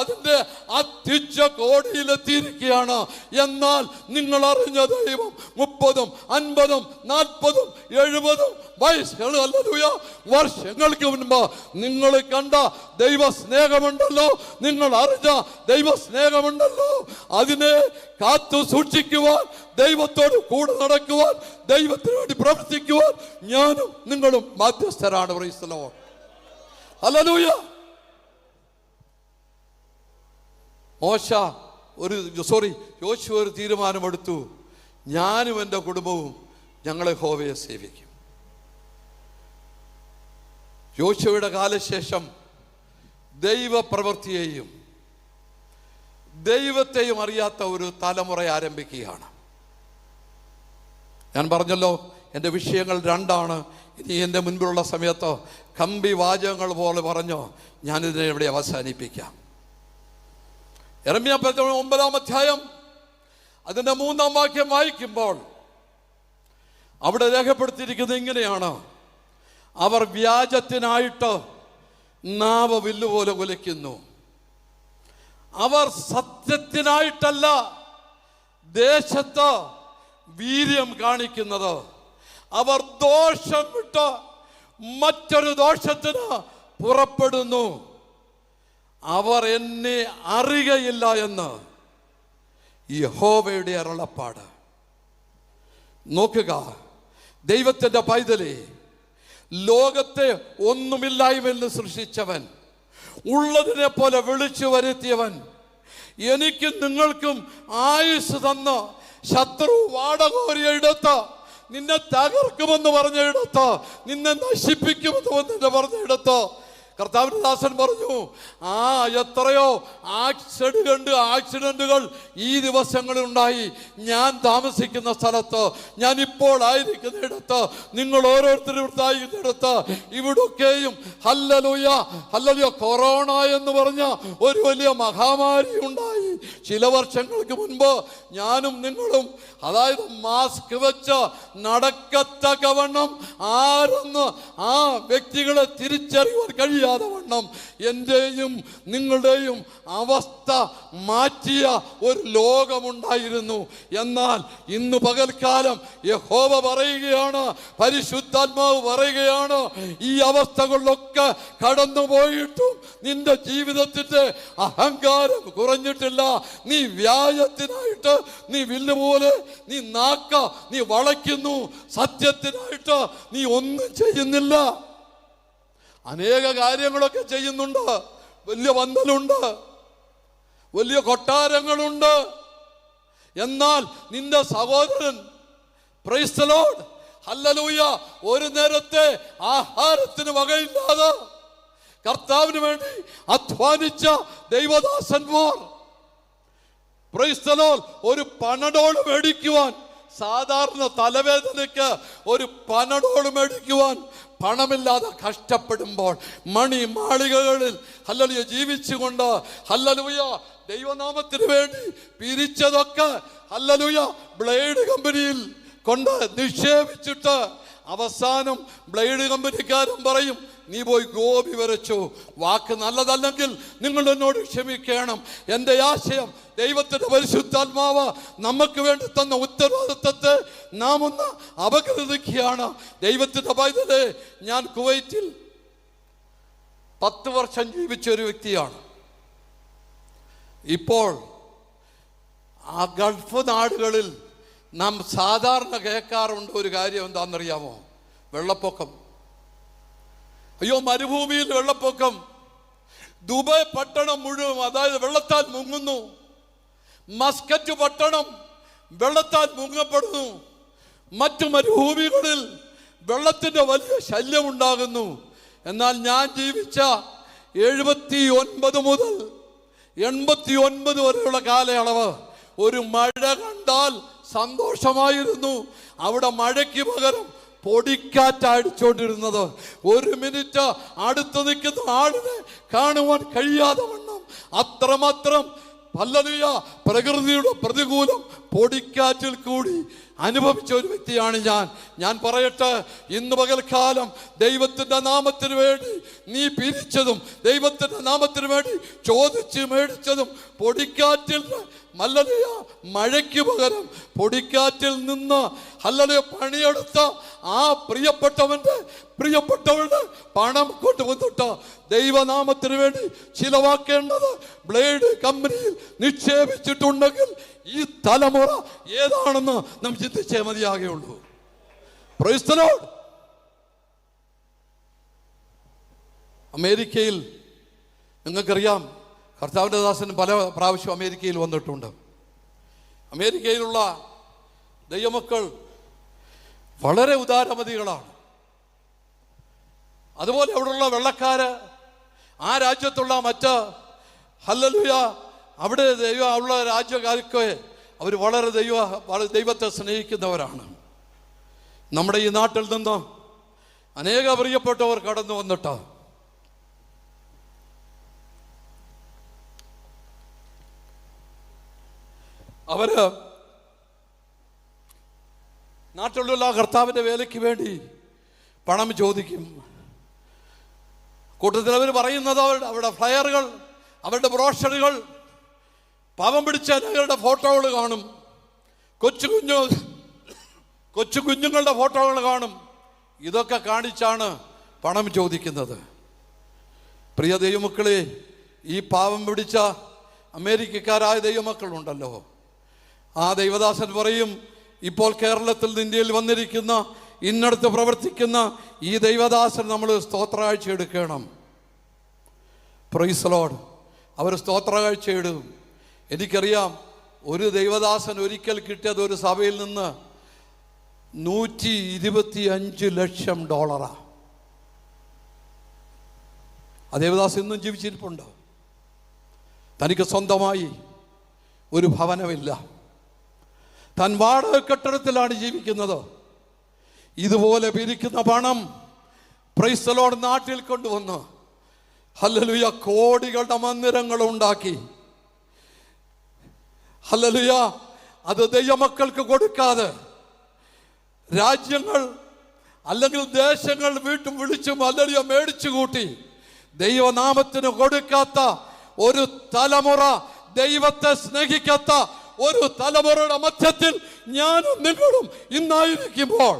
അതിൻ്റെ അത്യുച്ച കോടിയിലെത്തിയിരിക്കുകയാണ്. എന്നാൽ നിങ്ങൾ അറിഞ്ഞ ദൈവം 30, 50, 40, 70 വയസ്സുകൾ, ഹല്ലേലൂയ, വർഷങ്ങൾക്ക് മുൻപ് നിങ്ങൾ കണ്ട ദൈവ സ്നേഹമുണ്ടല്ലോ, നിങ്ങൾ അറിഞ്ഞ ദൈവ സ്നേഹമുണ്ടല്ലോ, അതിനെ കാത്തു സൂക്ഷിക്കുവാൻ, ദൈവത്തോട് കൂടെ നടക്കുവാൻ, ദൈവത്തിന് വേണ്ടി പ്രവർത്തിക്കുവാൻ ഞാനും നിങ്ങളും ബാധ്യസ്ഥരാണ്. Price the Lord. ഹല്ലേലൂയ. യോശുവ ഒരു തീരുമാനമെടുത്തു, ഞാനും എൻ്റെ കുടുംബവും ഞങ്ങൾ യഹോവയെ സേവിക്കും. യോശുവയുടെ കാലശേഷം ദൈവപ്രവൃത്തിയെയും ദൈവത്തെയും അറിയാത്ത ഒരു തലമുറ ആരംഭിക്കുകയാണ്. ഞാൻ പറഞ്ഞല്ലോ, എൻ്റെ വിഷയങ്ങൾ 2. ഇനി എൻ്റെ മുൻപിലുള്ള സമയത്ത് കമ്പി വാചകങ്ങൾ പോലെ പറഞ്ഞോ ഞാനിതിനെ ഇവിടെ അവസാനിപ്പിക്കാം. യെരമ്യാ 9-ാം അധ്യായം അതിൻ്റെ 3-ാം വാക്യം വായിക്കുമ്പോൾ അവിടെ രേഖപ്പെടുത്തിയിരിക്കുന്നത് ഇങ്ങനെയാണ്: അവർ വ്യാജത്തിനായിട്ട് നാവ് വില്ലുപോലെ കുലയ്ക്കുന്നു. അവർ സത്യത്തിനായിട്ടല്ല ദേശത്ത് വീര്യം കാണിക്കുന്നത്. അവർ ദോഷം വിട്ട് മറ്റൊരു ദോഷത്തിന് പുറപ്പെടുന്നു. അവർ എന്നെ അറിയുകയില്ല എന്ന് യഹോവയുടെ അരുളപ്പാട്. നോക്കുക, ദൈവത്തിൻ്റെ പൈതലേ, ലോകത്തെ ഒന്നുമില്ലായ്മയിൽ നിന്ന് സൃഷ്ടിച്ചവൻ, ഉള്ളതിനെ പോലെ വിളിച്ചു വരുത്തിയവൻ, എനിക്കും നിങ്ങൾക്കും ആയുസ് തന്ന് ശത്രു വാടകോരിയെടുത്ത് നിന്നെ തകർക്കുമെന്ന് പറഞ്ഞെടുത്ത്, നിന്നെ നശിപ്പിക്കുമെന്ന് പറഞ്ഞെടുത്ത് കർത്താവിന്റെ ദാസൻ പറഞ്ഞു, എത്രയോ ആക്സിഡന്റുകൾ ഈ ദിവസങ്ങളിൽ ഉണ്ടായി. ഞാൻ താമസിക്കുന്ന സ്ഥലത്ത്, ഞാൻ ഇപ്പോൾ ആയിരിക്കുന്നിടത്ത്, നിങ്ങൾ ഓരോരുത്തരും ആയിരിക്കുന്നിടത്ത് ഇവിടൊക്കെയും ഹല്ലേലൂയ ഹല്ലേലൂയ കൊറോണ എന്ന് പറഞ്ഞ ഒരു വലിയ മഹാമാരി ഉണ്ടായി. ചില വർഷങ്ങൾക്ക് മുൻപ് ഞാനും നിങ്ങളും, അതായത് മാസ്ക് വെച്ച് നടക്കത്തക്കവണ്ണം ആരെന്ന് ആ വ്യക്തികളെ തിരിച്ചറിയുവാൻ കഴിയാതെ വണ്ണം എന്റെയും നിങ്ങളുടെയും അവസ്ഥ മാറ്റിയ ഒരു ലോകമുണ്ടായിരുന്നു. എന്നാൽ ഇന്ന് പകൽക്കാലം യഹോവ പറയുകയാണ്, പരിശുദ്ധാത്മാവ് പറയുകയാണ്, ഈ അവസ്ഥകളിലൊക്കെ കടന്നുപോയിട്ടും നിന്റെ ജീവിതത്തിന്റെ അഹങ്കാരം കുറഞ്ഞിട്ടില്ല. നീ വ്യാജത്തിനായിട്ട് നീ വില്ലുപോലെ നീ നീ വളയ്ക്കുന്നു, സത്യത്തിനായിട്ട് നീ ഒന്നും ചെയ്യുന്നില്ല. അനേക കാര്യങ്ങളൊക്കെ ചെയ്യുന്നുണ്ട്, വലിയ പന്തലുണ്ട്, വലിയ കൊട്ടാരങ്ങളുണ്ട്. എന്നാൽ നിന്റെ സഹോദരൻ, പ്രൈസ് ദി ലോർഡ്, ഹല്ലേലൂയ, ഒരു നേരത്തെ ആഹാരത്തിന് വകയില്ലാതെ കർത്താവിന് വേണ്ടി അധ്വാനിച്ച ദൈവദാസന്മാർ, പ്രൈസ് ദി ലോർഡ്, ഒരു പണഡോൾ മേടിക്കുവാൻ, സാധാരണ തലവേദനയ്ക്ക് ഒരു പണഡോൾ മേടിക്കുവാൻ പണമില്ലാതെ കഷ്ടപ്പെടുമ്പോൾ, മാളികകളിൽ ഹല്ലേലൂയ ജീവിച്ചുകൊണ്ട് ഹല്ലേലൂയ ദൈവനാമത്തിന് വേണ്ടി പിരിച്ചതൊക്കെ ഹല്ലേലൂയ ബ്ലേഡ് കമ്പനിയിൽ കൊണ്ട് നിക്ഷേപിച്ചിട്ട് അവസാനം ബ്ലേഡ് കമ്പനിക്കാരൻ പറയും, നീ പോയി ഗോപി വരച്ചു. വാക്ക് നല്ലതല്ലെങ്കിൽ നിങ്ങൾ എന്നോട് ക്ഷമിക്കണം. എൻ്റെ ആശയം, ദൈവത്തിൻ്റെ പരിശുദ്ധാത്മാവ് നമുക്ക് വേണ്ടി തന്ന ഉത്തരവാദിത്തത്തെ നാം ഒന്ന് അപകീർത്തിക്കുകയാണ്. ദൈവത്തിൻ്റെ പൈതലേ, ഞാൻ കുവൈറ്റിൽ 10 വർഷം ജീവിച്ച ഒരു വ്യക്തിയാണ്. ഇപ്പോൾ ആ ഗൾഫ് നാടുകളിൽ നാം സാധാരണ കേൾക്കാറുണ്ട് ഒരു കാര്യം, എന്താണെന്നറിയാമോ? വെള്ളപ്പൊക്കം. അയ്യോ, മരുഭൂമിയിൽ വെള്ളപ്പൊക്കം. ദുബായ് പട്ടണം മുഴുവൻ, അതായത് വെള്ളത്താൽ മുങ്ങുന്നു. മസ്കറ്റ് പട്ടണം വെള്ളത്താൽ മുങ്ങപ്പെടുന്നു. മറ്റു മരുഭൂമികളിൽ വെള്ളത്തിൻ്റെ വലിയ ശല്യമുണ്ടാകുന്നു. എന്നാൽ ഞാൻ ജീവിച്ച 79 മുതൽ 89 വരെയുള്ള കാലയളവ് ഒരു മഴ കണ്ടാൽ സന്തോഷമായിരുന്നു. അവിടെ മഴയ്ക്ക് പകരം പൊടിക്കാറ്റടിച്ചോണ്ടിരുന്നത്. 1 മിനിറ്റ് അടുത്ത് നിൽക്കുന്ന ആളിനെ കാണുവാൻ കഴിയാതെ വണ്ണം അത്രമാത്രം ഹല്ലേലൂയ പ്രകൃതിയുടെ പ്രതികൂലം പൊടിക്കാറ്റിൽ കൂടി അനുഭവിച്ച ഒരു വ്യക്തിയാണ് ഞാൻ പറയട്ടെ, ഇന്ന് പകൽക്കാലം ദൈവത്തിൻ്റെ നാമത്തിന് വേണ്ടി നീ പിരിച്ചതും ദൈവത്തിൻ്റെ നാമത്തിന് വേണ്ടി ചോദിച്ച് മേടിച്ചതും പൊടിക്കാറ്റിൽ ഹല്ലേലൂയ മഴയ്ക്ക് പകരം പൊടിക്കാറ്റിൽ നിന്ന് ഹല്ലേലൂയ പണിയെടുത്ത ആ പ്രിയപ്പെട്ടവരുടെ പണം കൊണ്ടുവന്നിട്ട് ദൈവനാമത്തിന് വേണ്ടി ചിലവാക്കേണ്ടത് ബ്ലേഡ് കമ്പനിയിൽ നിക്ഷേപിച്ചിട്ടുണ്ടെങ്കിൽ ഈ തലമുറ ഏതാണെന്ന് നാം ചിന്തിച്ചേ മതിയാകുള്ളൂ. Praise the Lord. അമേരിക്കയിൽ നിങ്ങൾക്കറിയാം, കർത്താവിൻ്റെ ദാസൻ പല പ്രാവശ്യം അമേരിക്കയിൽ വന്നിട്ടുണ്ട്. അമേരിക്കയിലുള്ള ദൈവമക്കൾ വളരെ ഉദാരമതികളാണ്. അതുപോലെ അവിടെയുള്ള വെള്ളക്കാര്, ആ രാജ്യത്തുള്ള മറ്റ് ഹല്ലേലൂയ അവിടെ ഉള്ള രാജ്യക്കാർക്ക് അവർ വളരെ ദൈവത്തെ സ്നേഹിക്കുന്നവരാണ്. നമ്മുടെ ഈ നാട്ടിൽ നിന്ന് അനേക പ്രിയപ്പെട്ടവർ കടന്നു വന്നിട്ട് അവര് നാട്ടിലുള്ള കർത്താവിൻ്റെ വേലയ്ക്ക് വേണ്ടി പണം ചോദിക്കും. കൂട്ടത്തിൽ അവർ പറയുന്നത് അവരുടെ ഫ്ലയറുകൾ, അവരുടെ ബ്രോഷറുകൾ, പാവം പിടിച്ച അനേകരുടെ ഫോട്ടോകൾ കാണും, കൊച്ചു കുഞ്ഞുങ്ങളുടെ ഫോട്ടോകൾ കാണും. ഇതൊക്കെ കാണിച്ചാണ് പണം ചോദിക്കുന്നത്. പ്രിയ ദൈവമക്കളെ, ഈ പാവം പിടിച്ച അമേരിക്കക്കാരായ ദൈവമക്കളുണ്ടല്ലോ, ആ ദൈവദാസൻ പറയും, ഇപ്പോൾ കേരളത്തിൽ ഇന്ത്യയിൽ വന്നിരിക്കുന്ന ഇന്നടത്ത് പ്രവർത്തിക്കുന്ന ഈ ദൈവദാസൻ നമ്മൾ സ്തോത്രകാഴ്ച എടുക്കണം. Praise the Lord. അവർ സ്തോത്രകാഴ്ച ഇടും. എനിക്കറിയാം, ഒരു ദൈവദാസൻ ഒരിക്കൽ കിട്ടിയത് ഒരു സഭയിൽ നിന്ന് $125 ലക്ഷം. ആ ദേവദാസ് ഇന്നും ജീവിച്ചിരിപ്പുണ്ട്. തനിക്ക് സ്വന്തമായി ഒരു ഭവനമില്ല. താൻ വാടക കെട്ടിടത്തിലാണ് ജീവിക്കുന്നത്. ഇതുപോലെ പിരിക്കുന്ന പണം പ്രൈസ് ദി ലോർഡ് നാട്ടിൽ കൊണ്ടുവന്ന് ഹല്ലേലൂയ കോടികളുടെ മന്ദിരങ്ങൾ ഉണ്ടാക്കി ഹല്ലേലൂയ അത് ദൈവമക്കൾക്ക് കൊടുക്കാതെ രാജ്യങ്ങൾ അല്ലെങ്കിൽ ദേശങ്ങൾ വീട്ടും വിളിച്ചും ഹല്ലേലൂയ മേടിച്ചു കൂട്ടി ദൈവനാമത്തിന് കൊടുക്കാത്ത ഒരു തലമുറ, ദൈവത്തെ സ്നേഹിക്കാത്ത ഒരു തലമുറയുടെ മധ്യത്തിൽ ഞാനും നിങ്ങളും ഇന്നായിരിക്കുമ്പോൾ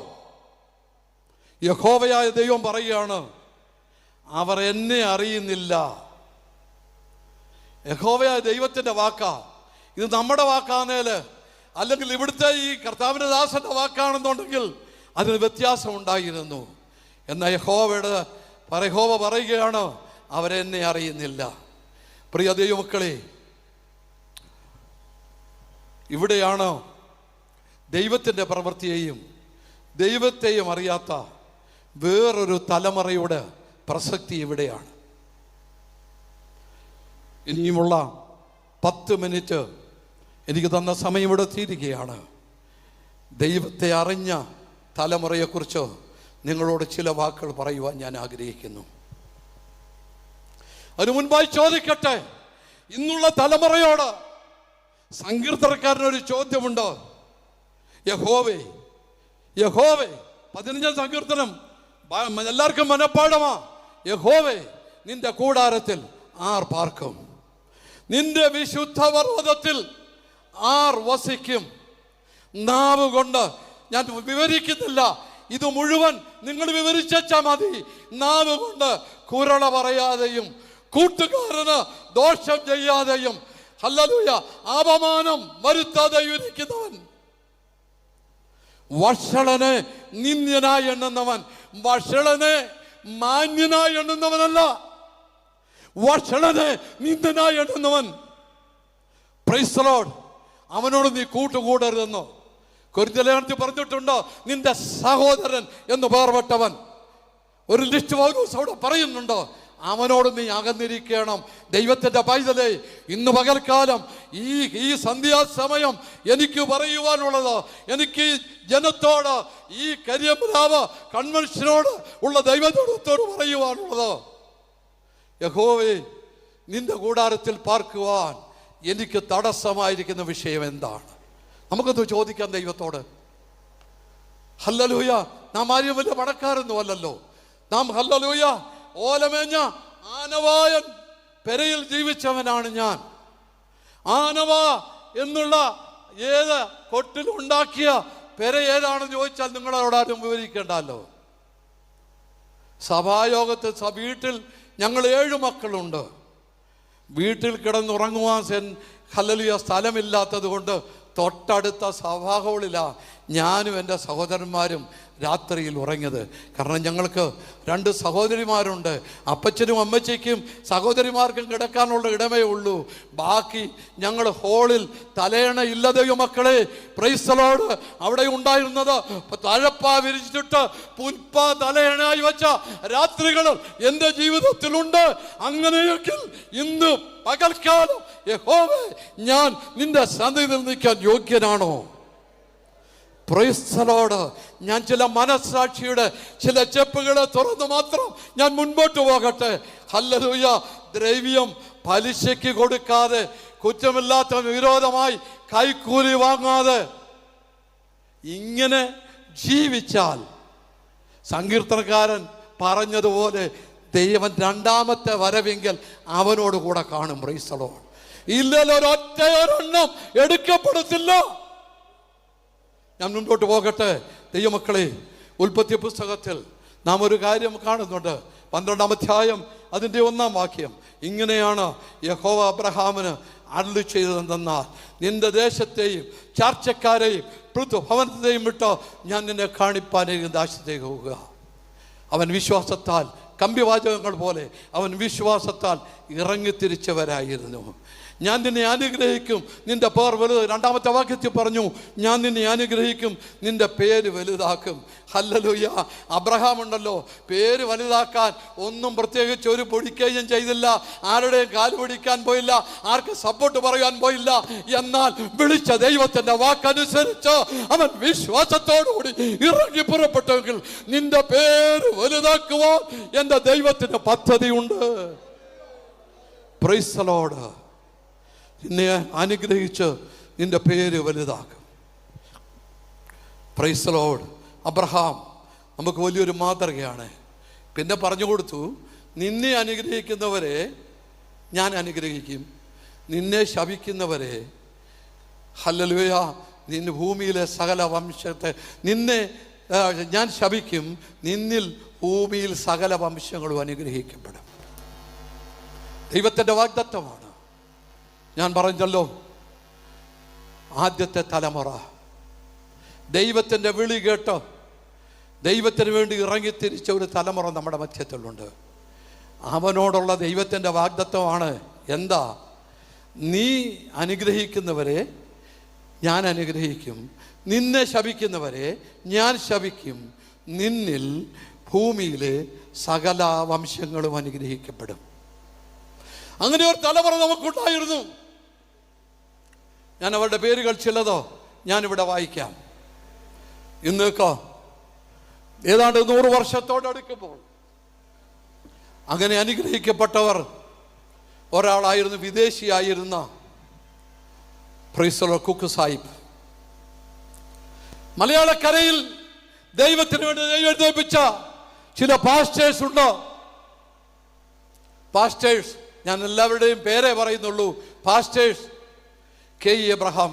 യഹോവയായ ദൈവം പറയുകയാണ്, അവർ എന്നെ അറിയുന്നില്ല. യഹോവയായ ദൈവത്തിൻ്റെ വാക്കാ. ഇത് നമ്മുടെ വാക്കാന്നേല് അല്ലെങ്കിൽ ഇവിടുത്തെ ഈ കർത്താവിൻ്റെ ദാസന്റെ വാക്കാണെന്നുണ്ടെങ്കിൽ അതിന് വ്യത്യാസം ഉണ്ടായിരുന്നു. എന്നാൽ യഹോവ പറയുകയാണ്, അവരെന്നെ അറിയുന്നില്ല. പ്രിയ ദൈവമക്കളെ, ഇവിടെയാണ് ദൈവത്തിൻ്റെ പ്രവൃത്തിയെയും ദൈവത്തെയും അറിയാത്ത വേറൊരു തലമുറയുടെ പ്രസക്തി ഇവിടെയാണ്. ഇനിയുമുള്ള 10 മിനിറ്റ് എനിക്ക് തന്ന സമയം ഇവിടെ തീരുകയാണ്. ദൈവത്തെ അറിഞ്ഞ തലമുറയെക്കുറിച്ച് നിങ്ങളോട് ചില വാക്കുകൾ പറയുവാൻ ഞാൻ ആഗ്രഹിക്കുന്നു. അതിനു മുൻപായി ചോദിക്കട്ടെ, ഇന്നുള്ള തലമുറയോട് സങ്കീർത്തനക്കാരനൊരു ചോദ്യമുണ്ട്. യഹോവേ 15 സങ്കീർത്തനം എല്ലാവർക്കും മനപ്പാടമാ. യഹോവേ, നിന്റെ കൂടാരത്തിൽ ആർ പാർക്കും? നിന്റെ വിശുദ്ധ പർവ്വതത്തിൽ ആർ വസിക്കും? നാവ് കൊണ്ട് ഞാൻ വിവരിക്കുന്നില്ല, ഇത് മുഴുവൻ നിങ്ങൾ വിവരിച്ചാ മതി. നാവ് കൊണ്ട് കുരള പറയാതെയും കൂട്ടുകാരന് ദോഷം ചെയ്യാതെയും ഹല്ലേലൂയ അപമാനം വരുത്താതെയും ഇരിക്കുന്നവൻ, വഷളനെ നിന്ദ്യനായി എണ്ണുന്നവൻ, വഷളനെ മാന്യനായി എണ്ണുന്നവനല്ല, വഷളനെ നിന്ദ്യനായി എണ്ണുന്നവൻ. Praise the Lord. അവനോട് നീ കൂട്ടുകൂടരുതെന്നോ കൊരിന്ത്യലേഖനത്തിൽ പറഞ്ഞിട്ടുണ്ടോ? നിന്റെ സഹോദരൻ എന്ന് പേർപ്പെട്ടവൻ. ഒരു ലിസ്റ്റ് പൗലോസ് അവിടെ പറയുന്നുണ്ടോ? അവനോട് നീ അകന്നിരിക്കണം. ദൈവത്തിൻ്റെ പൈതലേ, ഇന്ന് പകൽക്കാലം ഈ സന്ധ്യാസമയം എനിക്ക് പറയുവാനുള്ളത്, എനിക്ക് ജനത്തോട്, ഈ കരിയമ്പ്രാവ് കൺവെൻഷനോട് ഉള്ള ദൈവത്തോട് പറയുവാനുള്ളത്, യഹോവേ, നിന്റെ കൂടാരത്തിൽ പാർക്കുവാൻ എനിക്ക് തടസ്സമായിരിക്കുന്ന വിഷയം എന്താണ്? നമുക്കൊന്ന് ചോദിക്കാം ദൈവത്തോട്. ഹല്ലേലൂയ, നാം ആരും വലിയ പണക്കാരൊന്നും അല്ലല്ലോ. നാം ഹല്ലേലൂയ ഓലമേഞ്ഞ ആനവായൻ പെരയിൽ ജീവിച്ചവനാണ് ഞാൻ. ആനവ എന്നുള്ള ഏത് കൊട്ടിലുണ്ടാക്കിയ പെര ഏതാണെന്ന് ചോദിച്ചാൽ നിങ്ങളോടാരും വിവരിക്കേണ്ടല്ലോ. സഭായോഗത്തിൽ വീട്ടിൽ ഞങ്ങൾ 7 മക്കളുണ്ട്. വീട്ടിൽ കിടന്നുറങ്ങുവാൻ ഹല്ലേലൂയ സ്ഥലമില്ലാത്തത് കൊണ്ട് തൊട്ടടുത്ത സഭാ ഹാളിലാണ് ഞാനും എൻ്റെ സഹോദരന്മാരും രാത്രിയിൽ ഉറങ്ങിയത്. കാരണം ഞങ്ങൾക്ക് 2 സഹോദരിമാരുണ്ട്. അപ്പച്ചനും അമ്മച്ചിക്കും സഹോദരിമാർക്കും കിടക്കാനുള്ള ഇടമേ ഉള്ളൂ. ബാക്കി ഞങ്ങൾ ഹോളിൽ തലയണ ഇല്ലതെയോ മക്കളെ. Price the Lord. അവിടെ ഉണ്ടായിരുന്നത് തഴപ്പാ വിരിച്ചിട്ട് പുൽപ്പാ തലയണയായി വെച്ച രാത്രികൾ എൻ്റെ ജീവിതത്തിലുണ്ട്. അങ്ങനെയെങ്കിൽ ഇന്ന് പകൽക്കാലം യഹോവേ, ഞാൻ നിന്റെ സന്നിധിയിൽ നിൽക്കാൻ യോഗ്യനാണോ? Price the Lord. ഞാൻ ചില മനസ്സാക്ഷിയുടെ ചില ചെപ്പുകളെ തുറന്ന് മാത്രം ഞാൻ മുൻപോട്ട് പോകട്ടെ. ഹല്ലേലൂയ. ദ്രവ്യം പലിശയ്ക്ക് കൊടുക്കാതെ, കുറ്റമില്ലാത്ത വിരോധമായി കൈക്കൂലി വാങ്ങാതെ ഇങ്ങനെ ജീവിച്ചാൽ സങ്കീർത്തനക്കാരൻ പറഞ്ഞതുപോലെ ദൈവം 2ാമത്തെ വരവെങ്കിൽ അവനോട് കൂടെ കാണും. Price the Lord. ഇല്ലല്ലോ, ഒരെണ്ണം എടുക്കപ്പെടത്തില്ല. ഞാൻ മുൻപോട്ട് പോകട്ടെ ദൈവമക്കളെ. ഉൽപ്പത്തി പുസ്തകത്തിൽ നാം ഒരു കാര്യം കാണുന്നുണ്ട്. 12-ാം അധ്യായം അതിൻ്റെ 1-ാം വാക്യം. ഇങ്ങനെയാണ് യഹോവ അബ്രഹാമിന് അരുളി ചെയ്തതെന്നാൽ, നിന്റെ ദേശത്തെയും ചാർച്ചക്കാരെയും പൃഥുഭവനത്തെയും വിട്ട് ഞാൻ നിന്നെ കാണിപ്പാനേയും ദേശത്തേക്ക് പോവുക. അവൻ വിശ്വാസത്താൽ, കമ്പിവാചകങ്ങൾ പോലെ അവൻ വിശ്വാസത്താൽ ഇറങ്ങിത്തിരിച്ചവരായിരുന്നു. ഞാൻ നിന്നെ അനുഗ്രഹിക്കും, നിന്റെ പേർ വലുത്. 2-ാമത്തെ വാക്യത്തിൽ പറഞ്ഞു, ഞാൻ നിന്നെ അനുഗ്രഹിക്കും, നിന്റെ പേര് വലുതാക്കും. ഹല്ലേലൂയ. അബ്രഹാം ഉണ്ടല്ലോ, പേര് വലുതാക്കാൻ ഒന്നും പ്രത്യേകിച്ച് ഒരു പൊടിക്കുകയും ചെയ്തില്ല. ആരുടെയും കാല് പിടിക്കാൻ പോയില്ല, ആർക്ക് സപ്പോർട്ട് പറയാൻ പോയില്ല. എന്നാൽ വിളിച്ച ദൈവത്തിന്റെ വാക്കനുസരിച്ച് അവൻ വിശ്വാസത്തോടുകൂടി ഇറങ്ങി പുറപ്പെട്ടെങ്കിൽ നിന്റെ പേര് വലുതാക്കുവാൻ എൻ്റെ ദൈവത്തിന് പദ്ധതിയുണ്ട്. Praise the Lord. നിന്നെ അനുഗ്രഹിച്ച് നിന്റെ പേര് വലുതാക്കും. Praise the Lord. അബ്രഹാം നമുക്ക് വലിയൊരു മാതൃകയാണ്. പിന്നെ പറഞ്ഞു കൊടുത്തു, നിന്നെ അനുഗ്രഹിക്കുന്നവരെ ഞാൻ അനുഗ്രഹിക്കും, നിന്നെ ശപിക്കുന്നവരെ ഹല്ലേലൂയ നിന്റെ ഭൂമിയിലെ സകല വംശത്തെ നിന്നെ ഞാൻ ശപിക്കും, നിന്നിൽ ഭൂമിയിൽ സകല വംശങ്ങളും അനുഗ്രഹിക്കപ്പെടും. ദൈവത്തിൻ്റെ വാഗ്ദത്തമാണ്. ഞാൻ പറഞ്ഞല്ലോ, ആദ്യത്തെ തലമുറ ദൈവത്തിൻ്റെ വിളി കേട്ട് ദൈവത്തിന് വേണ്ടി ഇറങ്ങിത്തിരിച്ച ഒരു തലമുറ നമ്മുടെ മധ്യത്തിലുണ്ട്. അവനോടുള്ള ദൈവത്തിൻ്റെ വാഗ്ദത്തമാണ് എന്താ? നീ അനുഗ്രഹിക്കുന്നവരെ ഞാൻ അനുഗ്രഹിക്കും, നിന്നെ ശപിക്കുന്നവരെ ഞാൻ ശപിക്കും, നിന്നിൽ ഭൂമിയിലെ സകല വംശങ്ങളും അനുഗ്രഹിക്കപ്പെടും. അങ്ങനെ ഒരു തലമുറ നമുക്കുണ്ടായിരുന്നു. ഞാൻ അവരുടെ പേരുകൾ ചിലതോ ഞാനിവിടെ വായിക്കാം. ഇന്നേക്ക് ഏതാണ്ട് 100 വർഷത്തോടടുക്കുമ്പോൾ അങ്ങനെ അനുഗ്രഹിക്കപ്പെട്ടവർ ഒരാളായിരുന്നു, വിദേശിയായിരുന്ന praise the Lord Cook Sahib. മലയാളക്കരയിൽ ദൈവത്തിന് വേണ്ടി എഴുന്നേൽപ്പിച്ച ചില പാസ്റ്റേഴ്സ് ഉണ്ട്. പാസ്റ്റേഴ്സ്, ഞാൻ എല്ലാവരുടെയും പേരെ പറയുന്നുള്ളൂ. Pastors K E Abraham,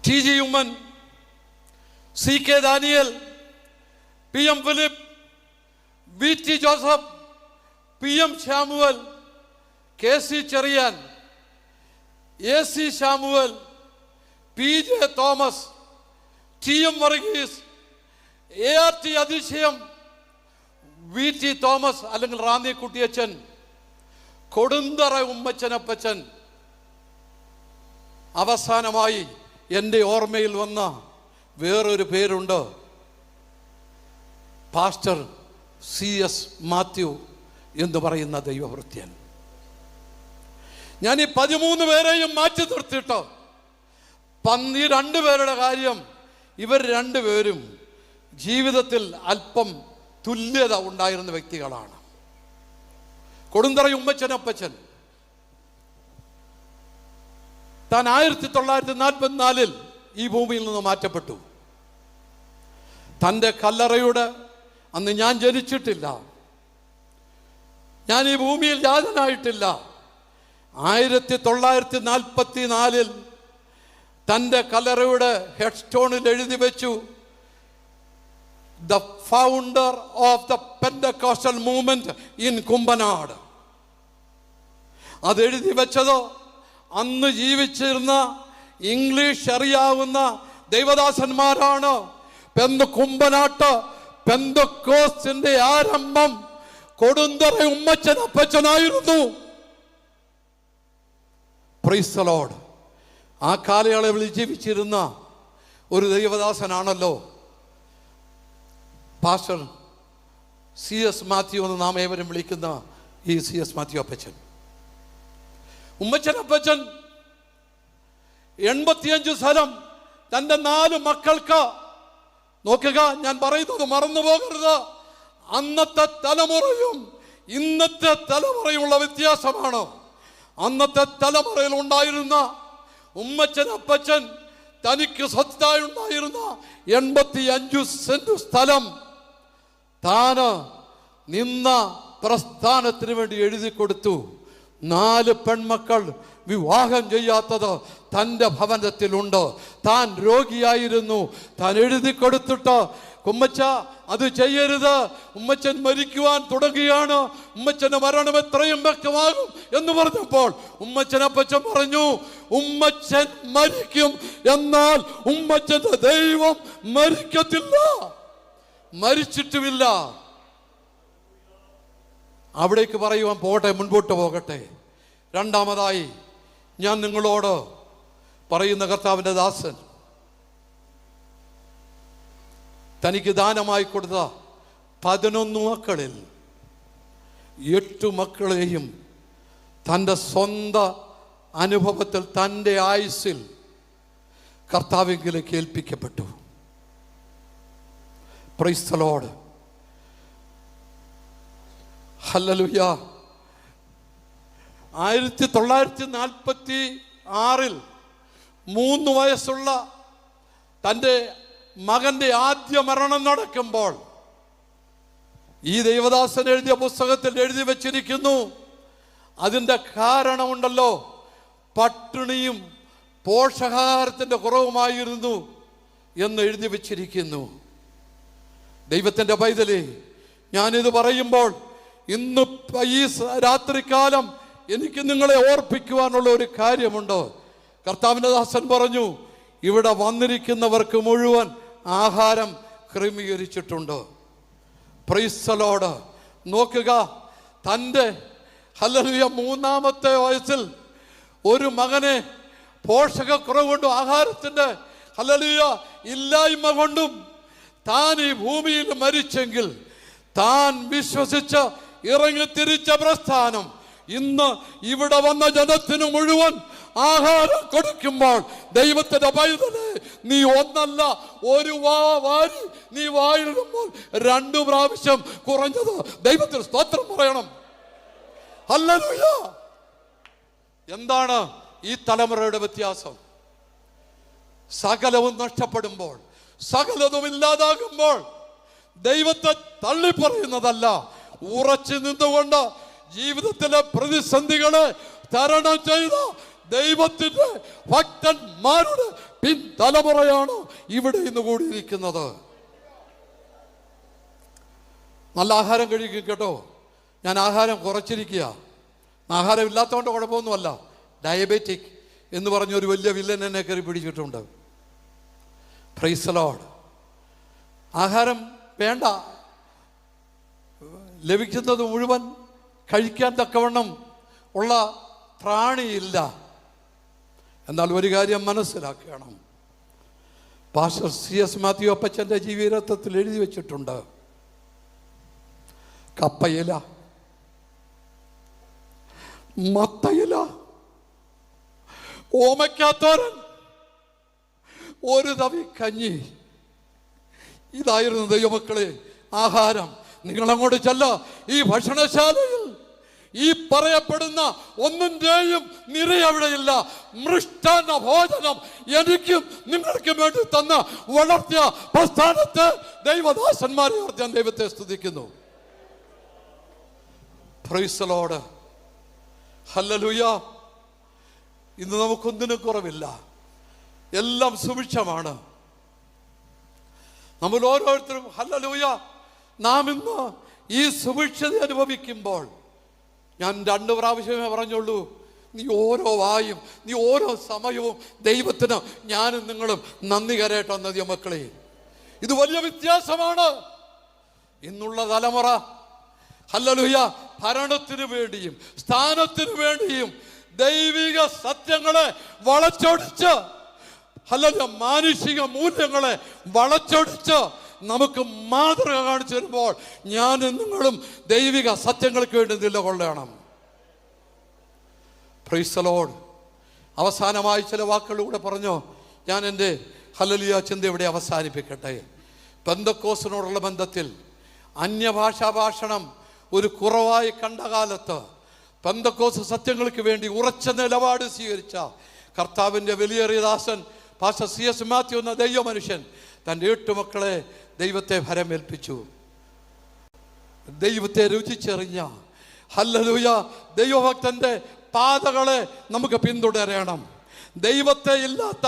T G Oommen, C K Daniel, P M Philip, V T Joseph, P M Samuel, K C Cherian, A C Samuel, P J Thomas, T M Varghese, A R T Athisayam, V T Thomas അല്ലെങ്കിൽ റാന്നി കുട്ടിയച്ചൻ, കൊടുന്തറ ഉമ്മച്ചനപ്പച്ചൻ. അവസാനമായി എൻ്റെ ഓർമ്മയിൽ വന്ന വേറൊരു പേരുണ്ട്, പാസ്റ്റർ സി എസ് മാത്യു എന്ന് പറയുന്ന ദൈവവൃത്യൻ. ഞാൻ ഈ 13 പേരെയും മാറ്റി നിർത്തിയിട്ട് 2 പേരുടെ കാര്യം, ഇവർ 2 പേരും ജീവിതത്തിൽ അല്പം തുല്യത ഉണ്ടായിരുന്ന വ്യക്തികളാണ്. കൊടുന്തറ ഉമ്മച്ചനപ്പച്ചൻ താൻ 1944 ഈ ഭൂമിയിൽ നിന്ന് മാറ്റപ്പെട്ടു. തൻ്റെ കല്ലറയുടെ അന്ന് ഞാൻ ജനിച്ചിട്ടില്ല, ഞാൻ ഈ ഭൂമിയിൽ ജാതനായിട്ടില്ല. 1944 തൻ്റെ കല്ലറയുടെ ഹെഡ് സ്റ്റോണിൽ എഴുതി വെച്ചു, the founder of the Pentecostal movement in Kumbanad. അതെഴുതി വെച്ചത് അന്ന് ജീവിച്ചിരുന്ന ഇംഗ്ലീഷ് അറിയാവുന്ന ദൈവദാസന്മാരാണ്. കുമ്പനാട്ട് പെന്തക്കോസ്റ്റിന്റെ ആരംഭം കൊടുന്തറ ഉമ്മച്ചൻ അപ്പച്ചനായിരുന്നു. Praise the Lord. ആ കാലയളവിൽ ജീവിച്ചിരുന്ന ഒരു ദൈവദാസനാണല്ലോ പാസ്റ്റർ CS മാത്യു എന്ന് നാം ഏവരും വിളിക്കുന്ന ഈ CS മാത്യു അപ്പച്ചൻ. ഉമ്മച്ചൻ അപ്പച്ചൻ 85 സ്ഥലം തൻ്റെ 4 മക്കൾക്ക്, നോക്കുക, ഞാൻ പറയുന്നത് മറന്നു പോകരുത്, അന്നത്തെ തലമുറയും ഇന്നത്തെ തലമുറയുള്ള വ്യത്യാസമാണ്. അന്നത്തെ തലമുറയിൽ ഉണ്ടായിരുന്ന ഉമ്മച്ചൻ അപ്പച്ചൻ തനിക്ക് സ്വത്തായി ഉണ്ടായിരുന്ന 85 സെന്റ് സ്ഥലം താന് നിന്ന പ്രസ്ഥാനത്തിന് വേണ്ടി എഴുതി കൊടുത്തു. 4 പെൺമക്കൾ വിവാഹം ചെയ്യാത്തത് തൻ്റെ ഭവനത്തിലുണ്ട്. താൻ രോഗിയായിരുന്നു. താൻ എഴുതി കൊടുത്തിട്ട്, ഉമ്മച്ച അത് ചെയ്യരുത്, ഉമ്മച്ചൻ മരിക്കുവാൻ തുടങ്ങുകയാണ്, ഉമ്മച്ചന്റെ മരണം എത്രയും വ്യക്തമാകും എന്ന് പറഞ്ഞപ്പോൾ ഉമ്മച്ചനപ്പച്ചൻ പറഞ്ഞു, ഉമ്മച്ചൻ മരിക്കും, എന്നാൽ ഉമ്മച്ചന്റെ ദൈവം മരിക്കത്തില്ല, മരിച്ചിട്ടുമില്ല. അവിടേക്ക് പറയുവാൻ പോകട്ടെ, മുൻപോട്ട് പോകട്ടെ. രണ്ടാമതായി ഞാൻ നിങ്ങളോട് പറയുന്ന കർത്താവിൻ്റെ ദാസൻ തനിക്ക് ദാനമായി കൊടുത്ത 11 മക്കളിൽ 8 മക്കളെയും തൻ്റെ സ്വന്തം അനുഭവത്തിൽ തൻ്റെ ആയുസ്സിൽ കർത്താവിലേക്ക് ഏൽപ്പിക്കപ്പെട്ടു. Praise the Lord. ഹല്ലേലൂയ. 1946 3 വയസ്സുള്ള തൻ്റെ മകന്റെ ആദ്യ മരണം നടക്കുമ്പോൾ ഈ ദൈവദാസൻ എഴുതിയ പുസ്തകത്തിൽ എഴുതി വച്ചിരിക്കുന്നു, അതിൻ്റെ കാരണമുണ്ടല്ലോ, പട്ടിണിയും പോഷകാഹാരത്തിൻ്റെ കുറവുമായിരുന്നു എന്ന് എഴുതി വച്ചിരിക്കുന്നു. ദൈവത്തിൻ്റെ പൈതലേ, ഞാനിത് പറയുമ്പോൾ ഇന്ന് ഈ രാത്രികാലം എനിക്ക് നിങ്ങളെ ഓർപ്പിക്കുവാനുള്ള ഒരു കാര്യമുണ്ട്. കർത്താവിൻ്റെ ദാസൻ പറഞ്ഞു, ഇവിടെ വന്നിരിക്കുന്നവർക്ക് മുഴുവൻ ആഹാരം ക്രമീകരിച്ചിട്ടുണ്ട്. Price the Lord. നോക്കുക, തൻ്റെ ഹല്ലേലൂയ 3-ാമത്തെ വയസ്സിൽ ഒരു മകനെ പോഷകക്കുറവ് കൊണ്ടും ആഹാരത്തിൻ്റെ ഹല്ലേലൂയ ഇല്ലായ്മ കൊണ്ടും താൻ ഈ ഭൂമിയിൽ മരിച്ചെങ്കിൽ താൻ വിശ്വസിച്ച് ഇറങ്ങിത്തിരിച്ച പ്രസ്ഥാനം ഇന്ന് ഇവിടെ വന്ന ജനത്തിന് മുഴുവൻ ആഹാരം കൊടുക്കുമ്പോൾ ദൈവത്തിന്റെ പൈതലേ, നീ ഒന്നല്ല ഒരു വാരി നീ വായിടുമ്പോൾ 2 പ്രാവശ്യം കുറഞ്ഞത് ദൈവത്തിന് സ്തോത്രം പറയണം. ഹല്ലേലൂയ. എന്താണ് ഈ തലമുറയുടെ വ്യത്യാസം? സകലവും നഷ്ടപ്പെടുമ്പോൾ, സകലതും ഇല്ലാതാകുമ്പോൾ ദൈവത്തെ തള്ളിപ്പറയുന്നതല്ല, ഉറച്ചു നിന്നുകൊണ്ട് ജീവിതത്തിലെ പ്രതിസന്ധികളെ തരണം ചെയ്ത ദൈവത്തിന്റെ ഭക്തന്മാരുടെ പിൻതലമുറയാണ് ഇവിടെ ഇന്ന് കൂടിയിരിക്കുന്നത്. നല്ല ആഹാരം കഴിക്കും കേട്ടോ. ഞാൻ ആഹാരം കുറച്ചിരിക്കുക. ആഹാരം ഇല്ലാത്തതുകൊണ്ട് കുഴപ്പമൊന്നുമല്ല. ഡയബറ്റിക് എന്ന് പറഞ്ഞൊരു വലിയ വില്ലൻ എന്നെ കയറി പിടിച്ചിട്ടുണ്ട്. Price the Lord. ആഹാരം വേണ്ട, ലഭിക്കുന്നത് മുഴുവൻ കഴിക്കാൻ തക്കവണ്ണം ഉള്ള പ്രാണിയില്ല. എന്നാൽ ഒരു കാര്യം മനസ്സിലാക്കണം, പാസ്റ്റർ CS മാത്യു അപ്പച്ചൻ്റെ ജീവിതത്തിൽ എഴുതി വെച്ചിട്ടുണ്ട്, കപ്പയില, മത്തയില, ഓമയ്ക്കാത്തോരൻ, ഒരു തവി കഞ്ഞി. ഇതായിരുന്നു ദൈവമക്കളെ ആഹാരം. നിങ്ങളങ്ങോട്ട് ചെല്ല, ഈ ഭക്ഷണശാലയിൽ ഈ പറയപ്പെടുന്ന ഒന്നിൻ്റെയും നിര അവിടെയില്ല. മൃഷ്ടാന്ന ഭോജനം എനിക്കും നിങ്ങൾക്കും വേണ്ടി തന്ന വളർത്തിയ പ്രസ്ഥാനത്തെ ദൈവദാസന്മാരെ ഓർത്ത് ഞാൻ ദൈവത്തെ സ്തുതിക്കുന്നു. Price the Lord. ഹല്ലേലൂയ. ഇന്ന് നമുക്കൊന്നിനും കുറവില്ല, എല്ലാം സുഭിക്ഷമാണ്. നമ്മൾ ഓരോരുത്തരും ഹല്ലേലൂയ നാം ഇന്ന് ഈ സുഭിക്ഷത അനുഭവിക്കുമ്പോൾ, ഞാൻ 2 പ്രാവശ്യമേ പറഞ്ഞുള്ളൂ, നീ ഓരോ വായും നീ ഓരോ സമയവും ദൈവത്തിന് ഞാനും നിങ്ങളും നന്ദി കരയട്ടെ നദിയ മക്കളെ. ഇത് വലിയ വ്യത്യാസമാണ്. ഇന്നുള്ള തലമുറ ഹല്ലേലൂയ ഭരണത്തിന് വേണ്ടിയും സ്ഥാനത്തിന് വേണ്ടിയും ദൈവിക സത്യങ്ങളെ വളച്ചൊടിച്ച് ഹല്ലേലൂയ മാനുഷിക മൂല്യങ്ങളെ വളച്ചൊടിച്ച് നമുക്ക് മാതൃക കാണിച്ചു തരുമ്പോൾ ഞാനും നിങ്ങളും ദൈവിക സത്യങ്ങൾക്ക് വേണ്ടി നിലകൊള്ളണം. Price the Lord. അവസാനമായി ചില വാക്കുകളിലൂടെ പറഞ്ഞു ഞാൻ എൻ്റെ ഹല്ലേലൂയ ചിന്ത ഇവിടെ അവസാനിപ്പിക്കട്ടെ. പെന്തക്കോസ്തിനോടുള്ള ബന്ധത്തിൽ അന്യഭാഷാ ഭാഷണം ഒരു കുറവായി കണ്ട കാലത്ത് പെന്തക്കോസ്ത് സത്യങ്ങൾക്ക് വേണ്ടി ഉറച്ച നിലപാട് സ്വീകരിച്ച കർത്താവിൻ്റെ വിലയേറിയ ദാസൻ പാസ്റ്റർ C.S. മാത്യു എന്ന ദൈവ മനുഷ്യൻ തൻ്റെ 8 മക്കളെ ദൈവത്തെ ഭരമേൽപ്പിച്ചു. ദൈവത്തെ രുചിച്ചെറിഞ്ഞ ഹല്ലേലൂയ ദൈവഭക്തന്റെ പാതകളെ നമുക്ക് പിന്തുടരണം. ദൈവത്തെ ഇല്ലാത്ത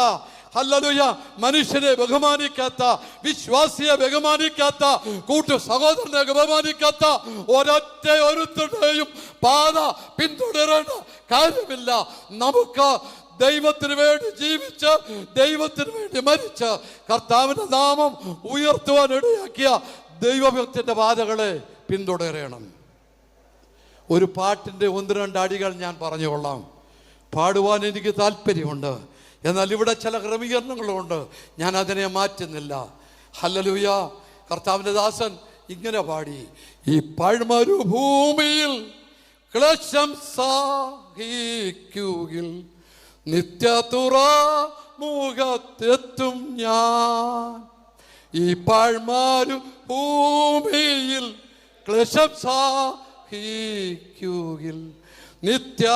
ഹല്ലേലൂയ മനുഷ്യനെ ബഹുമാനിക്കാത്ത, വിശ്വാസിയെ ബഹുമാനിക്കാത്ത, കൂട്ടു സഹോദരനെ ബഹുമാനിക്കാത്ത ഒരുത്തരുടെയും പാത പിന്തുടരേണ്ട കാര്യമില്ല. നമുക്ക് ദൈവത്തിന് വേണ്ടി ജീവിച്ച് ദൈവത്തിന് വേണ്ടി മരിച്ച് കർത്താവിന്റെ നാമം ഉയർത്തുവാൻ ഇടയാക്കിയ ദൈവഭക്തന്റെ പാതകളെ പിന്തുടരണം. ഒരു പാട്ടിൻ്റെ 1-2 അടികൾ ഞാൻ പറഞ്ഞുകൊള്ളാം. പാടുവാൻ എനിക്ക് താല്പര്യമുണ്ട്, എന്നാൽ ഇവിടെ ചില ക്രമീകരണങ്ങളുണ്ട്, ഞാൻ അതിനെ മാറ്റുന്നില്ല. ഹല്ലേലൂയ. കർത്താവിന്റെ ദാസൻ ഇങ്ങനെ പാടി: ഈ പഴമരുഭൂമിയിൽ ക്ലേശം സഹിക്കുകിൽ നിത്യതുറമുഖത്തെത്തും ഞാൻ. ഈ പഴമരുഭൂമിയിൽ ക്ലേശം സഹിക്കുകിൽ നിത്യ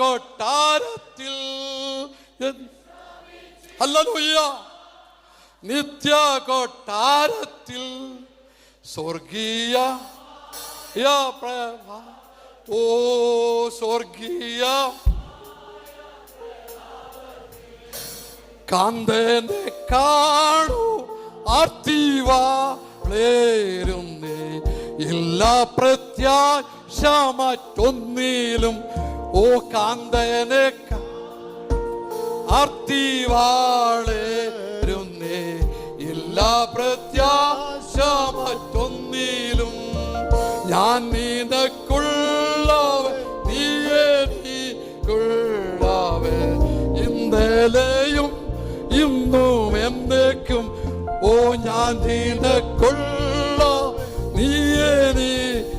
കൊട്ടാരത്തിൽ ഹല്ലേലൂയ നിത്യ കൊട്ടാരത്തിൽ സ്വർഗീയ ഓ സ്വർഗീയ കാന്തനെ കാണൂ ആർത്തിവാളേരുന്നേ ഇല്ല പ്രത്യാശ മറ്റൊന്നിലും. ഓ കാന്തനെ ആർത്തിവാളേരുന്നേ ഇല്ല പ്രത്യാശ മറ്റൊന്നിലും. ഞാൻ നിനക്കുള്ളവൻ നീ എനിക്കുള്ളവൻ ഇന്നലെയും ഇന്നും എന്നേക്കും. ഓ ഞാൻ നിനക്കുള്ള നീ എനിക്കുള്ളവൻ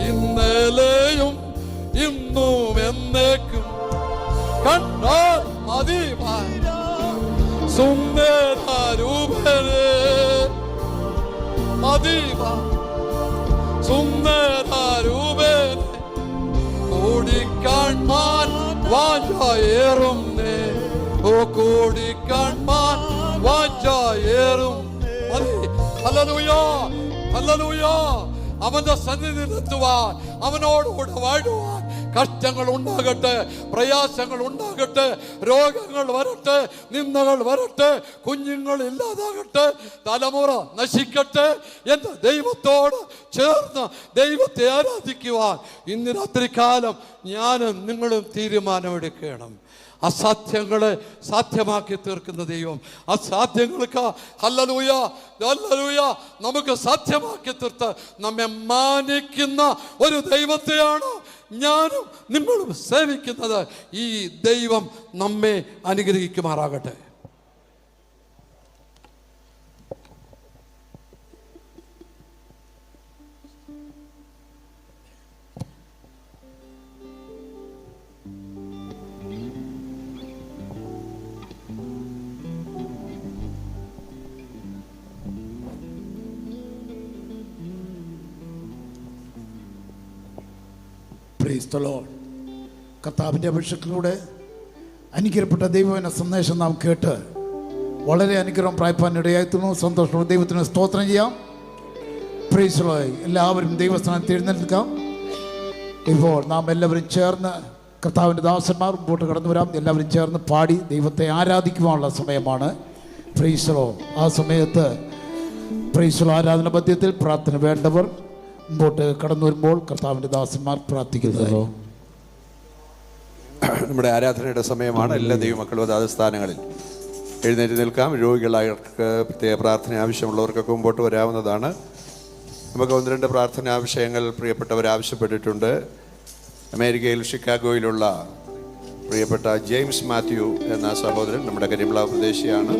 ഇന്നലെയും ഇന്നും എന്നേക്കും. കണ്ടാൽ മതി സുന്ദരൂപനെ മതിവ സുന്ദരൂപനെ കൂടിക്കാൺമാൻ വാഞ്ചയേറുന്നേ. ഓ കൂടിക്കാൺമാൻ വാഞ്ചയേറും. Hallelujah hallelujah. അവന്റെ സന്നിധി നിർത്തുവാൻ, അവനോടുകൂടെ വാഴുവാൻ കഷ്ടങ്ങൾ ഉണ്ടാകട്ടെ, പ്രയാസങ്ങൾ ഉണ്ടാകട്ടെ, രോഗങ്ങൾ വരട്ടെ, നിന്ദകൾ വരട്ടെ, കുഞ്ഞുങ്ങൾ ഇല്ലാതാകട്ടെ, തലമുറ നശിക്കട്ടെ എന്ന് ദൈവത്തോട് ചേർന്ന് ദൈവത്തെ ആരാധിക്കുവാൻ ഇന്ന് രാത്രികാലം ഞാനും നിങ്ങളും തീരുമാനമെടുക്കണം. അസാധ്യങ്ങളെ സാധ്യമാക്കി തീർക്കുന്ന ദൈവം അസാധ്യങ്ങൾക്ക് ഹല്ലേലൂയ ഹല്ലേലൂയ നമുക്ക് സാധ്യമാക്കി തീർത്ത് നമ്മെ മാനിക്കുന്ന ഒരു ദൈവത്തെയാണ് ഞാനും നിങ്ങളും സേവിക്കുന്നത്. ഈ ദൈവം നമ്മെ അനുഗ്രഹിക്കുമാറാകട്ടെ. Price the Lord. കർത്താവിൻ്റെ അഭിഷേകത്തിലൂടെ അനുഗ്രഹപ്പെട്ട ദൈവവചന സന്ദേശം നാം കേട്ട് വളരെ അനുഗ്രഹം പ്രാപിപ്പാൻ ഇടയായിത്തീർന്നു. സന്തോഷത്തോടെ ദൈവത്തിന് സ്തോത്രം ചെയ്യാം. Price the Lord. എല്ലാവരും ദൈവസ്ഥാനത്ത് എഴുന്നേൽക്കാം. ഇപ്പോൾ നാം എല്ലാവരും ചേർന്ന് കർത്താവിൻ്റെ ദാസന്മാർ മുമ്പോട്ട് കടന്നു വരാം. എല്ലാവരും ചേർന്ന് പാടി ദൈവത്തെ ആരാധിക്കുവാനുള്ള സമയമാണ്. Price the Lord. ആ സമയത്ത് പ്രൈസ് ദി ലോർഡ് ആരാധന മധ്യത്തിൽ പ്രാർത്ഥന വേണ്ടവർ മുമ്പോട്ട് കടന്നു വരുമ്പോൾ കർത്താവിൻ്റെ ദാസന്മാർ പ്രാർത്ഥിക്കുന്നത്. നമ്മുടെ ആരാധനയുടെ സമയമാണ്. എല്ലാ ദൈവമക്കളും അതാത് സ്ഥാനങ്ങളിൽ എഴുന്നേറ്റ് നിൽക്കാം. രോഗികളായവർക്ക് പ്രത്യേക പ്രാർത്ഥന ആവശ്യമുള്ളവർക്കൊക്കെ മുമ്പോട്ട് വരാവുന്നതാണ്. നമുക്ക് 1-2 പ്രാർത്ഥന ആവശ്യങ്ങൾ പ്രിയപ്പെട്ടവർ ആവശ്യപ്പെട്ടിട്ടുണ്ട്. അമേരിക്കയിൽ ഷിക്കാഗോയിലുള്ള പ്രിയപ്പെട്ട ജെയിംസ് മാത്യു എന്ന സഹോദരൻ നമ്മുടെ കരിമ്പ്ലാവ് സ്വദേശിയാണ്.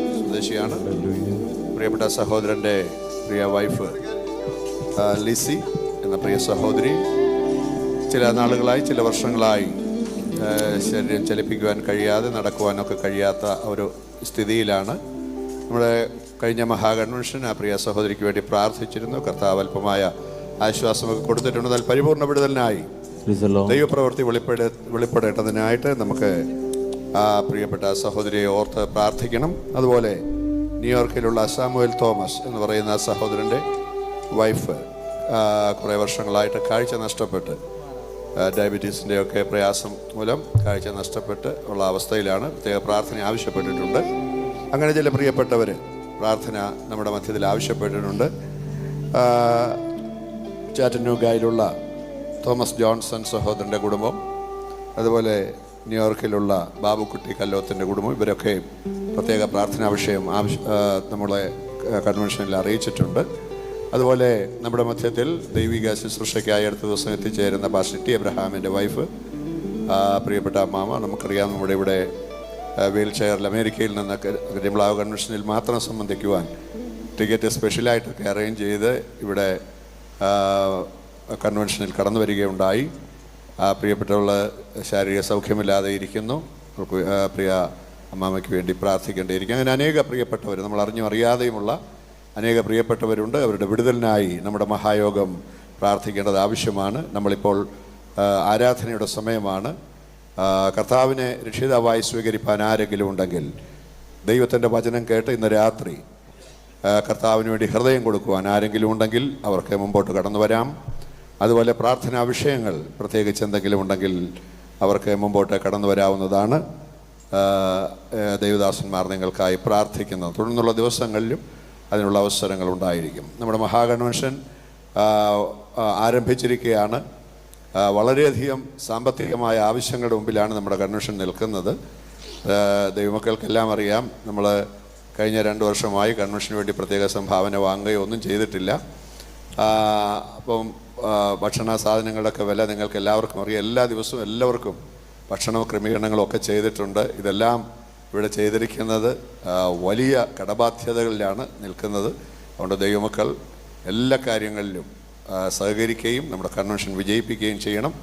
പ്രിയപ്പെട്ട സഹോദരൻ്റെ പ്രിയ വൈഫ് ലിസി എന്ന പ്രിയ സഹോദരി ചില നാളുകളായി, ചില വർഷങ്ങളായി ശരീരം ചലിപ്പിക്കുവാൻ കഴിയാതെ, നടക്കുവാനൊക്കെ കഴിയാത്ത ഒരു സ്ഥിതിയിലാണ്. നമ്മുടെ കഴിഞ്ഞ മഹാകൺവെൻഷൻ ആ പ്രിയ സഹോദരിക്ക് വേണ്ടി പ്രാർത്ഥിച്ചിരുന്നു. കർത്താവ് അല്പമായ ആശ്വാസമൊക്കെ കൊടുത്തിട്ടുണ്ട്. എന്നാൽ പരിപൂർണ്ണ വിടുതലിനായി ദൈവപ്രവൃത്തി വെളിപ്പെടേണ്ടതിനായിട്ട് നമുക്ക് ആ പ്രിയപ്പെട്ട സഹോദരിയെ ഓർത്ത് പ്രാർത്ഥിക്കണം. അതുപോലെ ന്യൂയോർക്കിലുള്ള സാമുവൽ തോമസ് എന്ന് പറയുന്ന സഹോദരൻ്റെ വൈഫ് കുറേ വർഷങ്ങളായിട്ട് കാഴ്ച നഷ്ടപ്പെട്ട്, ഡയബറ്റീസിൻ്റെയൊക്കെ പ്രയാസം മൂലം കാഴ്ച നഷ്ടപ്പെട്ട് ഉള്ള അവസ്ഥയിലാണ്. പ്രത്യേക പ്രാർത്ഥന ആവശ്യപ്പെട്ടിട്ടുണ്ട്. അങ്ങനെ ചില പ്രിയപ്പെട്ടവർ പ്രാർത്ഥന നമ്മുടെ മധ്യത്തിൽ ആവശ്യപ്പെട്ടിട്ടുണ്ട്. ചാറ്റന്നൂഗയിലുള്ള തോമസ് ജോൺസൺ സഹോദരൻ്റെ കുടുംബം, അതുപോലെ ന്യൂയോർക്കിലുള്ള ബാബുക്കുട്ടി കല്ലോത്തിൻ്റെ കുടുംബം, ഇവരൊക്കെ പ്രത്യേക പ്രാർത്ഥനാ വിഷയം നമ്മളെ കൺവെൻഷനിൽ അറിയിച്ചിട്ടുണ്ട്. അതുപോലെ നമ്മുടെ മധ്യത്തിൽ ദൈവിക ശുശ്രൂഷയ്ക്കായി അടുത്ത ദിവസം എത്തിച്ചേരുന്ന പാസ്റ്റർ ടി എബ്രഹാമിൻ്റെ വൈഫ്, പ്രിയപ്പെട്ട അമ്മാമ, നമുക്കറിയാം നമ്മുടെ ഇവിടെ വീൽ ചെയറിൽ അമേരിക്കയിൽ നിന്ന് കരിമ്പ്ലാവ് കൺവെൻഷനിൽ മാത്രം സംബന്ധിക്കുവാൻ ടിക്കറ്റ് സ്പെഷ്യലായിട്ടൊക്കെ അറേഞ്ച് ചെയ്ത് ഇവിടെ കൺവെൻഷനിൽ കടന്നു വരികയുണ്ടായി. പ്രിയപ്പെട്ടവൾ ശാരീരിക സൗഖ്യമില്ലാതെ ഇരിക്കുന്നു. പ്രിയ അമ്മാമയ്ക്ക് വേണ്ടി പ്രാർത്ഥിക്കേണ്ടിയിരിക്കും. അങ്ങനെ അനേക പ്രിയപ്പെട്ടവർ, നമ്മൾ അറിഞ്ഞും അറിയാതെയുമുള്ള അനേക പ്രിയപ്പെട്ടവരുണ്ട്. അവരുടെ വിടുതലിനായി നമ്മുടെ മഹായോഗം പ്രാർത്ഥിക്കേണ്ടത് ആവശ്യമാണ്. നമ്മളിപ്പോൾ ആരാധനയുടെ സമയമാണ്. കർത്താവിനെ രക്ഷിതാവായി സ്വീകരിപ്പാൻ ആരെങ്കിലും ഉണ്ടെങ്കിൽ, ദൈവത്തിൻ്റെ വചനം കേട്ട് ഇന്ന് രാത്രി കർത്താവിന് വേണ്ടി ഹൃദയം കൊടുക്കുവാൻ ആരെങ്കിലും ഉണ്ടെങ്കിൽ അവർക്ക് മുമ്പോട്ട് കടന്നു വരാം. അതുപോലെ പ്രാർത്ഥനാ വിഷയങ്ങൾ പ്രത്യേകിച്ച് എന്തെങ്കിലും ഉണ്ടെങ്കിൽ അവർക്ക് മുമ്പോട്ട് കടന്നു വരാവുന്നതാണ്. ദൈവദാസന്മാർ നിങ്ങൾക്കായി പ്രാർത്ഥിക്കുന്നത്. തുടർന്നുള്ള ദിവസങ്ങളിലും അതിനുള്ള അവസരങ്ങൾ ഉണ്ടായിരിക്കും. നമ്മുടെ മഹാകൺവെൻഷൻ ആരംഭിച്ചിരിക്കുകയാണ്. വളരെയധികം സാമ്പത്തികമായ ആവശ്യങ്ങളുടെ മുമ്പിലാണ് നമ്മുടെ കൺവെൻഷൻ നിൽക്കുന്നത്. ദൈവമക്കൾക്കെല്ലാം അറിയാം, നമ്മൾ കഴിഞ്ഞ 2 വർഷമായി കൺവെൻഷന് വേണ്ടി പ്രത്യേക സംഭാവന വാങ്ങുകയോ ഒന്നും ചെയ്തിട്ടില്ല. അപ്പം ഭക്ഷണ സാധനങ്ങളുടെയൊക്കെ വില നിങ്ങൾക്ക് എല്ലാവർക്കും അറിയാം. എല്ലാ ദിവസവും എല്ലാവർക്കും ഭക്ഷണ ക്രമീകരണങ്ങളൊക്കെ ചെയ്തിട്ടുണ്ട്. ഇതെല്ലാം ഇവിടെ ചെയ്തിരിക്കുന്നത് വലിയ കടബാധ്യതകളിലാണ് നിൽക്കുന്നത്. അതുകൊണ്ട് ദൈവമക്കൾ എല്ലാ കാര്യങ്ങളിലും സഹകരിക്കുകയും നമ്മുടെ കൺവെൻഷൻ വിജയിപ്പിക്കുകയും ചെയ്യണം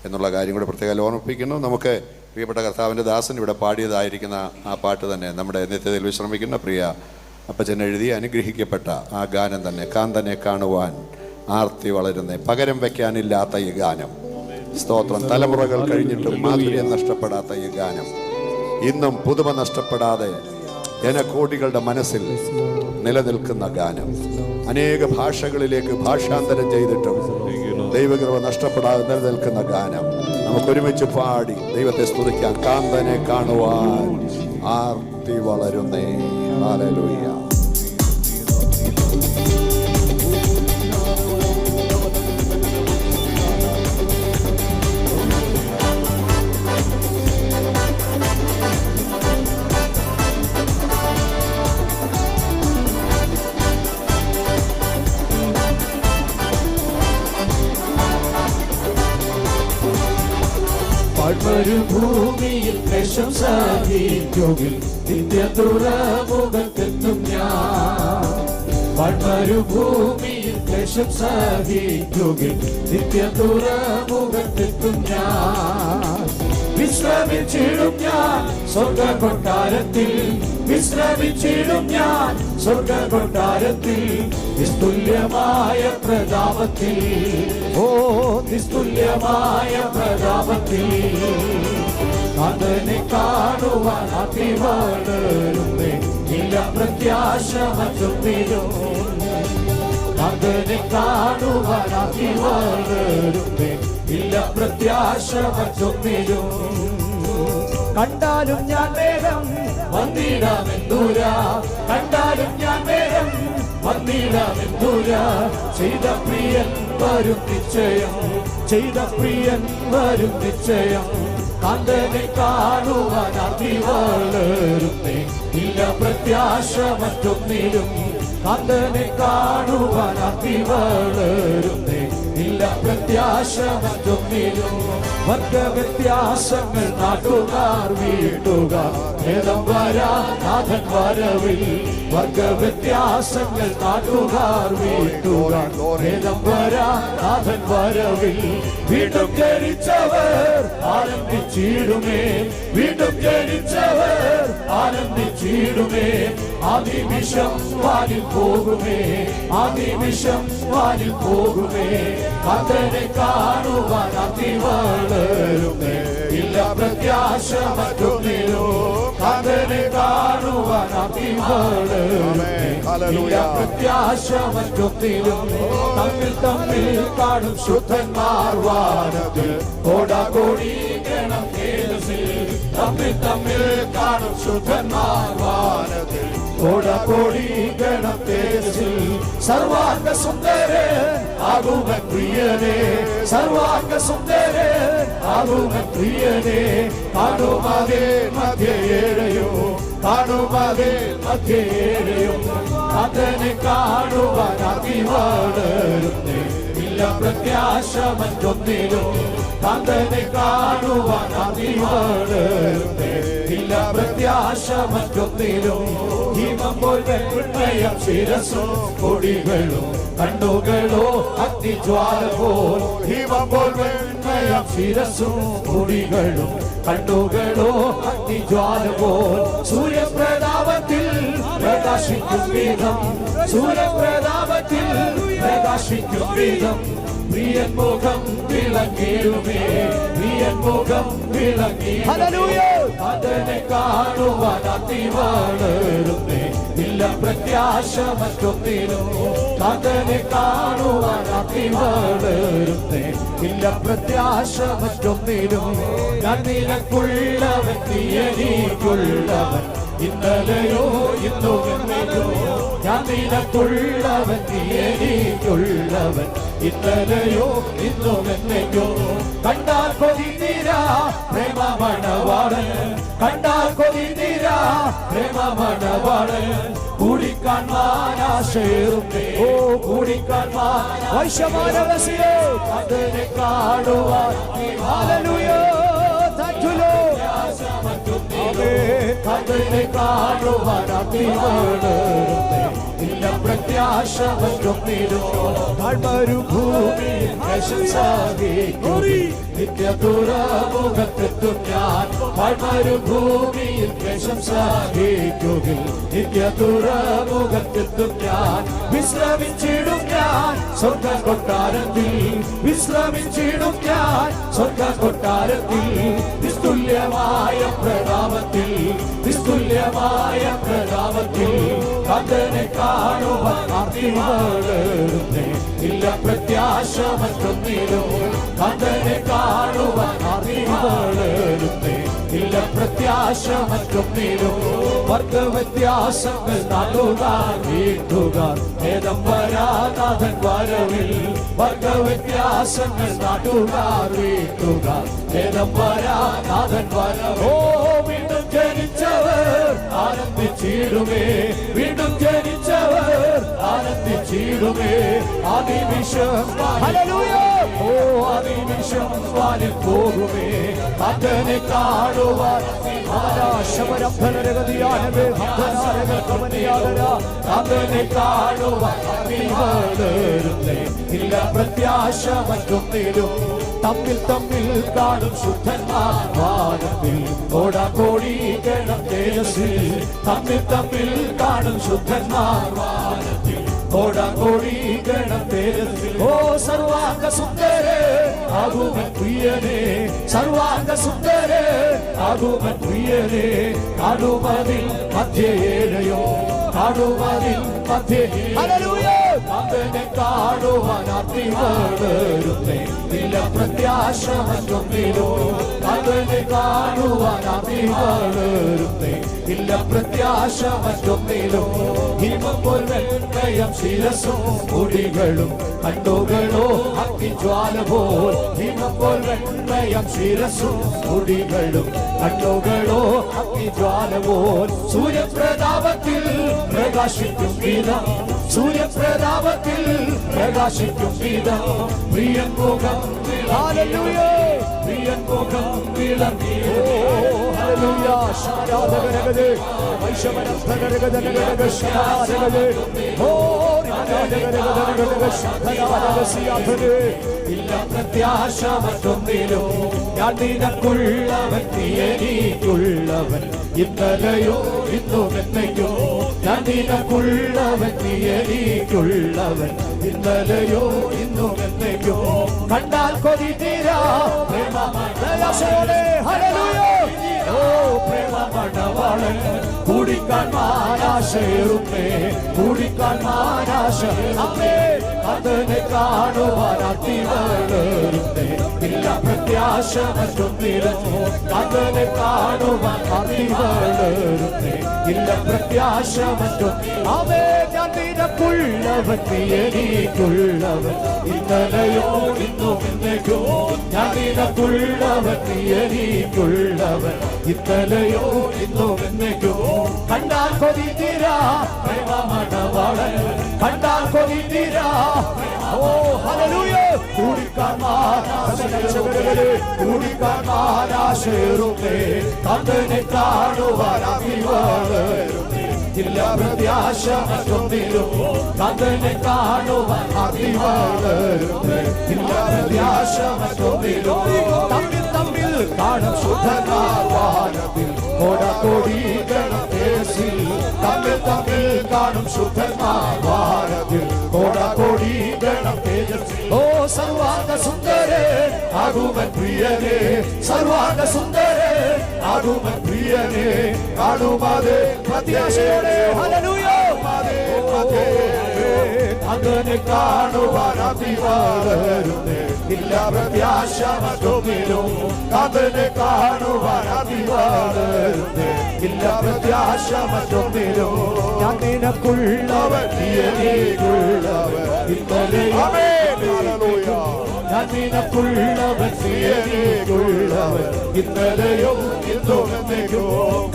എന്നുള്ള കാര്യം കൂടെ പ്രത്യേകം ഓർമ്മിപ്പിക്കുന്നു. നമുക്ക് പ്രിയപ്പെട്ട കർത്താവിൻ്റെ ദാസൻ ഇവിടെ പാടിയതായിരിക്കുന്ന ആ പാട്ട് തന്നെ, നമ്മുടെ നിത്യതയിൽ വിശ്രമിക്കുന്ന പ്രിയ അപ്പച്ചൻ എഴുതി അനുഗ്രഹിക്കപ്പെട്ട ആ ഗാനം തന്നെ, കാന്തനെ കാണുവാൻ ആർത്തി വളരുന്നേ, പകരം വയ്ക്കാനില്ലാത്ത ഈ ഗാനം. സ്തോത്രം. തലമുറകൾ കഴിഞ്ഞിട്ടും മാധുര്യം നഷ്ടപ്പെടാത്ത ഈ ഗാനം, ഇന്നും പുതുമ നഷ്ടപ്പെടാതെ ജനകോടികളുടെ മനസ്സിൽ നിലനിൽക്കുന്ന ഗാനം, അനേക ഭാഷകളിലേക്ക് ഭാഷാന്തരം ചെയ്തിട്ടും ദൈവകൃപ നഷ്ടപ്പെടാതെ നിലനിൽക്കുന്ന ഗാനം നമുക്കൊരുമിച്ച് പാടി ദൈവത്തെ സ്തുതിക്കാം. കാന്തനെ കാണുവാൻ ആർത്തി വളരുന്നേ. ഹല്ലേലൂയ. മരുഭൂമിയിൽ പ്രശംസയിൽ നിത്യതുറമുഖത്തെത്തും ഞാൻ. മരുഭൂമിയിൽ പ്രശംസയിൽ നിത്യതുറമുഖത്തെത്തും ഞാൻ. വിശ്രമിച്ചിടും ഞാൻ സ്വർഗ കൊട്ടാരത്തിൽ വിശ്രമിച്ചിടും ഞാൻ സ്വർഗ കൊട്ടാരത്തിൽ നിസ്തുല്യമായ പ്രതാപത്തിൽ ഓ നിസ്തുല്യമായ പ്രതാപത്തിൽ അതിനെ കാണുവാൻ അതിവളരുന്നേ ഇല്ല പ്രത്യാശ മറ്റൊന്നിലും അതിനെ കാണുവാൻ അതിവളരുന്നേ ഇല്ല പ്രത്യാശ മറ്റൊന്നിലും കണ്ടാലും ഞാൻ വേഗം വന്നിടാമെന്തൂരാ കണ്ടാലും ഞാൻ വേഗം വന്നിടാമെന്തൂരാ ചെയ്ത പ്രിയൻ വരും നിശ്ചയം ചെയ്ത പ്രിയൻ വരും നിശ്ചയം കണ്ടനെ കാണുവാൻ അതിവളരുന്നേ ഇല്ല പ്രത്യാശ മറ്റൊന്നിലും കണ്ടനെ കാണുവാൻ അതിവളരുന്നേ ഇല്ല പ്രത്യാശ മറ്റൊന്നിലും വർഗവ്യത്യാസങ്ങൾ നാട്ടുകാർ വീട്ടുകാർ ഭേദം വരാ നാഥൻ വരവിൽ വർഗവ്യത്യാസങ്ങൾ നാട്ടുകാർ വീട്ടുകാർ ഭേദം വരാ നാഥൻ വരവിൽ വീണ്ടും ജനിച്ചവർ ആനന്ദിച്ചിടുമേ വീണ്ടും ജനിച്ചവർ ആനന്ദിച്ചിടുമേ ആദിവിഷം വാനിൽ പോകുമേ ആദിവിഷം വാനിൽ പോകുമേ അതിനെ കാണുവാൻ അതിവളരുന്നേ ഇല്ല പ്രത്യാശ മറ്റൊന്നിലും അതിനെ കാണുവാൻ അതിവളരുന്നേ ഇല്ല പ്രത്യാശ മറ്റൊന്നിലും തമ്മിൽ തമ്മിൽ കാണും ശുദ്ധന്മാർ വാനത്തിൽ കോടാകോടി ഗണം തേജസ്സിൽ തമ്മിൽ തമ്മിൽ കാണും ശുദ്ധന്മാർ വാനത്തിൽ കോടാകോടി ഗണം തേജസ്സിൽ സർവാംഗ സുന്ദരേ ആകുമൻ പ്രിയനേ സർവാംഗ സുന്ദരേ ആകുമൻ പ്രിയനേ കാണുമാകെ മധ്യേഴയോ കാണുമാകെ മധ്യേഴയോ അതിനെ കാണുവാൻ അതിവളരുന്നേ ഇല്ല പ്രത്യാശ മറ്റൊന്നിലും അതിനെ കാണുവാൻ അതിവളരുന്നേ ഇല്ല പ്രത്യാശ മറ്റൊന്നിലും ഹിമം പോൽ വെൺമയം ശിരസും കൊടികളും കണ്ണുകളോ അഗ്നിജ്വാല പോൽ ഹിമം പോൽ വെൺമയം ശിരസും കൊടികളും കണ്ണുകളോ അഗ്നിജ്വാല പോൽ സൂര്യപ്രതാപത്തിൽ പ്രകാശിക്കും വിധം സൂര്യപ്രതാപത്തിൽ പ്രകാശിക്കും വിധം പ്രിയൻ മുഖം വിളങ്ങിടുമേ പ്രിയൻ മുഖം വിളങ്ങിടുമേ അതിനെ കാണുവാൻ അതിവളരുന്നേ ഇല്ല പ്രത്യാശ മറ്റൊന്നിലും അതിനെ കാണുവാൻ അതിവളരുന്നേ ഇല്ല പ്രത്യാശ മറ്റൊന്നിലും ഞാൻ നിനക്കുള്ളവൻ നീ എനിക്കുള്ളവൻ ഇന്നലെയോ ഇന്നോ എന്നോ ഞാൻ നിനക്കുള്ളവൻ നീ എനിക്കുള്ളവൻ ഇന്നലെയോ ഇന്നോ എന്നോ കണ്ടാൽ കൊതി തീരാ പ്രേമമണവാളൻ കണ്ടാൽ കൊതി തീരാ പ്രേമമണവാളൻ കൂടിക്കാൺമാനാശേറുന്നേ ഓ കൂടിക്കാൺമാൻ വൈശ്യമാനവസിയോ അതിനെ കാണുവാൻ ഹല്ലേലൂയ താങ്ക് യു ലോർഡ് അതിനെ കാണുവാൻ അതിവളരുന്നേ ഇല്ല പ്രത്യാശ മറ്റൊന്നിലും താഴ്മരുഭൂമി പ്രശംസാഗീക്കുവിൻ നിത്യതുറമുഖത്തെത്തും ഞാൻ താഴ്മരുഭൂമിയിൽ പ്രശംസാഗീക്കുവിൻ നിത്യതുറമുഖത്തെത്തും ഞാൻ വിശ്രമിച്ചിടും ഞാൻ സ്വർഗ കൊട്ടാരത്തിൽ വിശ്രമിച്ചിടും ഞാൻ സ്വർഗ കൊട്ടാരത്തിൽ നിസ്തുല്യമായ പ്രതാപത്തിൽ നിസ്തുല്യമായ പ്രതാപത്തിൽ അതിനെ കാണുവാൻ അതിവളരുന്നേ ഇല്ല പ്രത്യാശ മറ്റൊന്നിലും അതിനെ കാണുവാൻ അതിവളരുന്നേ ഇല്ല പ്രത്യാശ മറ്റൊന്നിലും വർഗവ്യത്യാസങ്ങൾ നാടുകാർ വീട്ടുകാർ ഭേദം വരാനാഥൻ വരവിൽ വർഗവ്യത്യാസങ്ങൾ നാടുകാർ വീട്ടുകാർ ഭേദം വരാനാഥൻ വരവോ വീണ്ടും ജനിച്ചവർ ആനന്ദിച്ചിടുമേ വീണ്ടും ജനിച്ചവർ ആനന്ദിച്ചിടുമേ ആദിവിഷം ഹല്ലേലൂയ ഓ ആദിവിഷം വാനിൽ പോകുമേ അതിനെ കാണുവാൻ അതിനെ കാണുവാൻ അതിവളരുന്നേ ഇല്ല പ്രത്യാശ മറ്റൊന്നിലും തമ്മിൽ തമ്മിൽ കാണും ശുദ്ധന്മാർ വാനത്തിൽ കോടാകോടി ഗണം തേജസ്സിൽ തമ്മിൽ തമ്മിൽ കാണും ശുദ്ധന്മാർ വാനത്തിൽ കോടാകോടി ഗണം തേജസ്സിൽ ഓ സർവാംഗ സുന്ദരേ ആകുമൻ പ്രിയനേ സർവാംഗ സുന്ദരേ ആകുമൻ പ്രിയനേ കാണുമതിൽ മധ്യേഴയോ കാണുമതിൽ മധ്യേ ഹല്ലേലൂയ അവനെ കാണുവാൻ അതിവളരുന്നേ ഇല്ല പ്രത്യാശ മറ്റൊന്നിലോ അവനെ കാണുവാൻ അതിവളരുന്നേ ഇല്ല പ്രത്യാശ മറ്റൊന്നിലോ ഹിമപ്പോൾ വെണ്ണയം ശിരസും മുടികളും കണ്ണുകളോ അഗ്നിജ്വാല പോൽ ഹിമപ്പോൾ വെണ്ണയം ശിരസും മുടികളും കണ്ണുകളോ അഗ്നിജ്വാല പോൽ സൂര്യപ്രതാപത്തിൽ പ്രകാശിക്കും വിധം സൂര്യപ്രതാപത്തിൽ പ്രകാശിക്കും വിധം പ്രിയൻ മുഖം ഹല്ലേലൂയ പ്രിയൻ മുഖം വിളങ്ങി ഹല്ലേലൂയ ശാരാധകരഗദേ വൈശവനസ്തകരഗദനഗദ ശാരാധകരഗദേ ഓ രാജഗദനഗദനഗദ ശാരാധകസിയാധനേ ഇല്ല പ്രത്യാശ മറ്റൊന്നിലോ ഞാൻ നിനക്കുള്ളവൻ നീ എനിക്കുള്ളവൻ ഇന്നലെയോ ഇന്നും എന്നേക്കോ ഞാൻ നിനക്കുള്ളവൻ നീ എനിക്കുള്ളവൻ ഇന്നലെയോ ഇന്നും എന്നേക്കോ കണ്ടാൽ കൊതി തീരാ പ്രേമമണവാളനെ ഹല്ലേലൂയ ഓ പ്രേമമണവാളൻ കൂടിക്കാണാൻ ആശയേറുന്നേ കൂടിക്കാണാൻ ആശയേറുന്നേ അതിനെ കാണുവാൻ അതിവളരുന്നേ ഇല്ല പ്രത്യാശ മറ്റൊന്നിലോ അതിനെ കാണുവാൻ അതിവളരുന്നേ ഇല്ല പ്രത്യാശ മറ്റൊന്നിലോ അവേ ഞാൻ നിനക്കുള്ളവൻ നീ എനിക്കുള്ളവൻ ഇന്നലെയോ ഇന്നും എന്നേക്കോ ഞാൻ നിനക്കുള്ളവൻ നീ എനിക്കുള്ളവൻ ഇന്നലെയോ ഇന്നും എന്നേക്കോ കണ്ടാൽ കൊതി തീരാ പ്രേമമണവാളൻ കണ്ടാൽ കൊതി തീരാ ഓ ഹല്ലേലൂയ കൂടിക്കാണാൻ ആശയേറുന്നേ അതിനെ കാണുവാൻ അതിവളരുന്നേ ഇല്ല പ്രത്യാശ മറ്റൊന്നിലോ അതിനെ കാണുവാൻ അതിവളരുന്നേ ഇല്ല പ്രത്യാശ മറ്റൊന്നിലോ തമ്മിൽ തമ്മിൽ കാണും ശുദ്ധന്മാർ വാനത്തിൽ കോടാകോടി ഗണം തേജസ്സിൽ തമ്മിൽ തമ്മിൽ കാണും ശുദ്ധന്മാർ വാനത്തിൽ കോടാകോടി ഗണം തേജസ്സിൽ ഓ സർവാംഗ സുന്ദരേ ആകുമൻ പ്രിയനേ സർവാംഗ സുന്ദരേ ആകുമൻ പ്രിയനേ കാണുമതേ പ്രത്യാശയോടെ ഹല്ലേലൂയ അങ്ങനെ കാണുവാൻ അതിവളരുന്നേ ഇല്ല പ്രത്യാശ മറ്റൊന്നിലോ അതിനെ കാണുവാൻ അതിവളരുന്നേ ഇല്ല പ്രത്യാശ മറ്റൊന്നിലോ ഞാൻ നിനക്കുള്ളവൻ നീ എനിക്കുള്ളവൻ ഇന്നലെയോ ഞാൻ നിനക്കുള്ളവൻ നീ എനിക്കുള്ളവൻ ഇന്നലെയോ ഇന്നും എന്നേക്കോ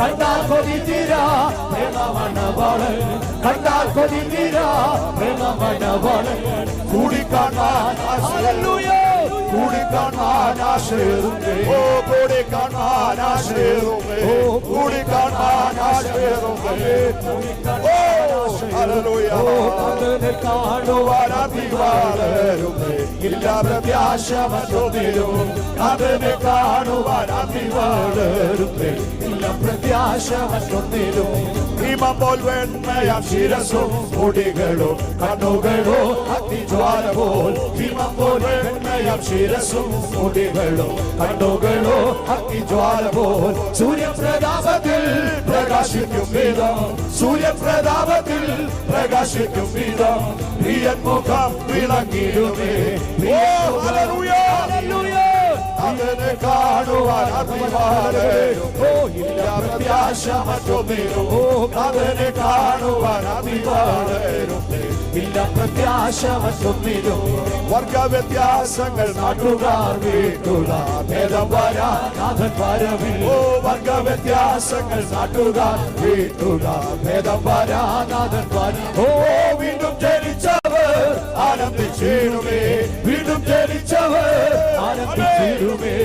കണ്ടാൽ കൊതി തീരാ പ്രേമമണവാളൻ കണ്ടാൽ കൊതി തീരാ പ്രേമമണവാളൻ കൂടിക്കാണാൻ ഹല്ലേലൂയ കൂടിക്കാണാൻ ആശയേറുന്നേ ഓ കൂടിക്കാണാൻ ആശയേറുന്നേ ഓ കൂടിക്കാണാൻ ആശയേറുന്നേ ഓ ഹല്ലേലൂയ അതിനെ കാണുവാൻ അതിവളരുന്നേ ഇല്ല പ്രത്യാശ മറ്റൊന്നിലോ അതിനെ കാണുവാൻ അതിവളരുന്നേ ഇല്ല പ്രത്യാശ മറ്റൊന്നിലോ ഹിമപ്പോൾ വെണ്ണയാം ശിരസും മുടികളോ കണ്ണുകളോ അഗ്നിജ്വാല പോൽ ഹിമപ്പോൾ വെണ്ണയാം ശിരസും മുടികളോ കണ്ണുകളോ അഗ്നിജ്വാല പോൽ സൂര്യപ്രതാപത്തിൽ പ്രകാശിക്കും വിധം സൂര്യപ്രതാപത്തിൽ പ്രകാശിക്കും വിധം പ്രിയൻ മുഖം വിളങ്ങിടുമേ അതിനെ കാണുവാൻ അതിവളരുന്നേ ഇല്ല പ്രത്യാശ മറ്റൊന്നിലോ അതിനെ കാണുവാൻ അതിവളരുന്നേ ഇല്ല പ്രത്യാശ മറ്റൊന്നിലോ വർഗവ്യത്യാസങ്ങൾ നാട്ടുകാർ വീട്ടുകാർ ഭേദം വരാനാഥൻ വരവിൽ ഓ വർഗവ്യത്യാസങ്ങൾ നാട്ടുകാർ വീട്ടുകാർ ഭേദം വരാനാഥൻ വരവിൽ ഓ വീണ്ടും ജനിച്ചവർ ആനന്ദിച്ചിടുമേ വീണ്ടും ജനിച്ചവർ ആനന്ദിച്ചിടുമേ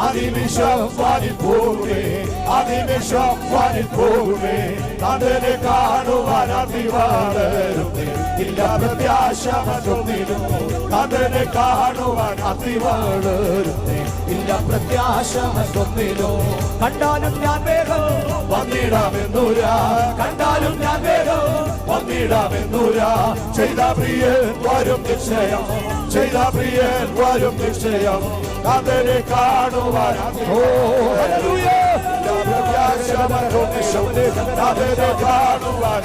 അതിനിമിഷം വാനിൽ പോകുമേ അതിനിമിഷം വാനിൽ പോകുമേ അതിനെ കാണുവാൻ അതിവളരുന്നേ ഇല്ല പ്രത്യാശ മറ്റൊന്നിലും അതിനെ കാണുവാൻ അതിവളരുന്നേ ഇല്ല പ്രത്യാശ മറ്റൊന്നിലും കണ്ടാലും ഞാൻ വേഗം വന്നിടാമെന്നൂരാ കണ്ടാലും ഞാൻ വേഗം വന്നിടാമെന്നൂരാ ചെയ്ത പ്രിയൻ വരും നിശ്ചയം ചെയ്ത പ്രിയൻ വരും നിശ്ചയം അതിനെ കാണുവാൻ ഹല്ലേലൂയ പ്രത്യാശ മറ്റൊന്നിലും അതിനെ കാണുവാൻ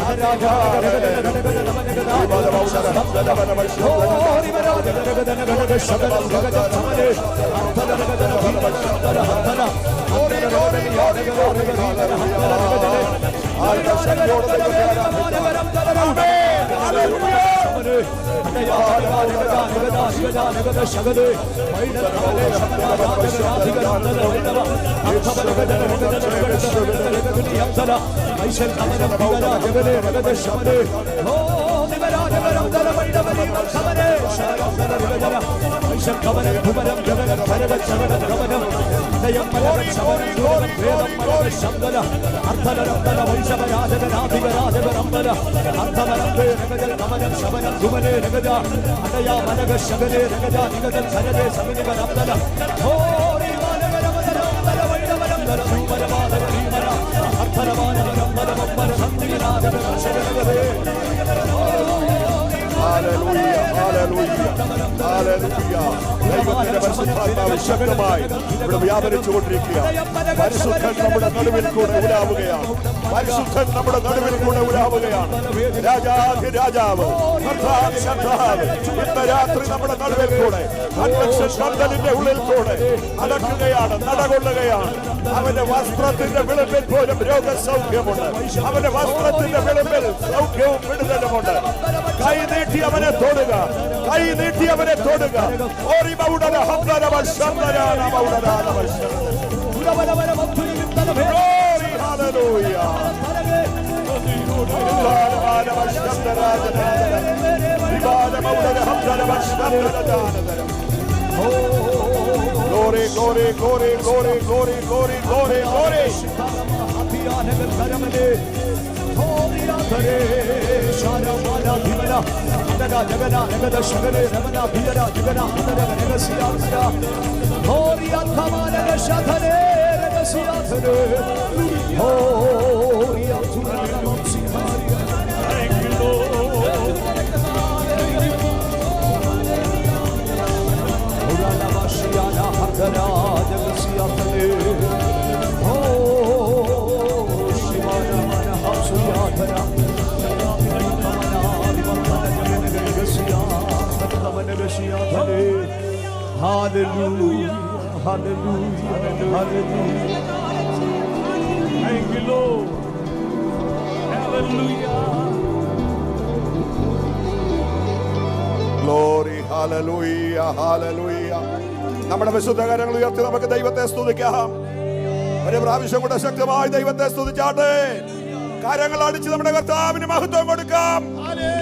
ശക്തമായി ഇവിടെ വ്യാപരിച്ചുകൊണ്ടിരിക്കുക പരിശുദ്ധൻ നമ്മുടെ നടുവിൽ കൂടെ ഉലാവുകയാണ് പരിശുദ്ധൻ നമ്മുടെ നടുവിൽ കൂടെ ഉലാവുകയാണ് രാജാധിരാജാവ് ഇന്ന് രാത്രി നമ്മുടെ നടുവിൽ കൂടെ കണ്ടലിന്റെ ഉള്ളിൽ കൂടെ നടക്കുകയാണ് നടകൊള്ളുകയാണ് അവന്റെ വസ്ത്രത്തിന്റെ വിളിമ്പിൽ പോലും രോഗസൗഖ്യമുണ്ട് അവന്റെ വസ്ത്രത്തിന്റെ വിളിമ്പിൽ സൗഖ്യവും വിടുതലുമുണ്ട് കൈ നീട്ടി അവനെ തൊടുക കൈ നീട്ടി അവനെ തൊടുക Glory, glory, glory, glory, glory, glory, glory, glory. Hallelujah, hallelujah, hallelujah. Thank you, Lord. Hallelujah. Glory, hallelujah, hallelujah. നമ്മുടെ വിശുദ്ധ കരങ്ങൾ ഉയർത്തി നമുക്ക് ദൈവത്തെ സ്തുതിക്കാം. ഒരു പ്രാവശ്യം കൂടെ ശക്തമായി ദൈവത്തെ സ്തുതിച്ചാട്ടെ. കരങ്ങൾ അടിച്ച് നമ്മുടെ കർത്താവിന് മഹത്വം കൊടുക്കാം.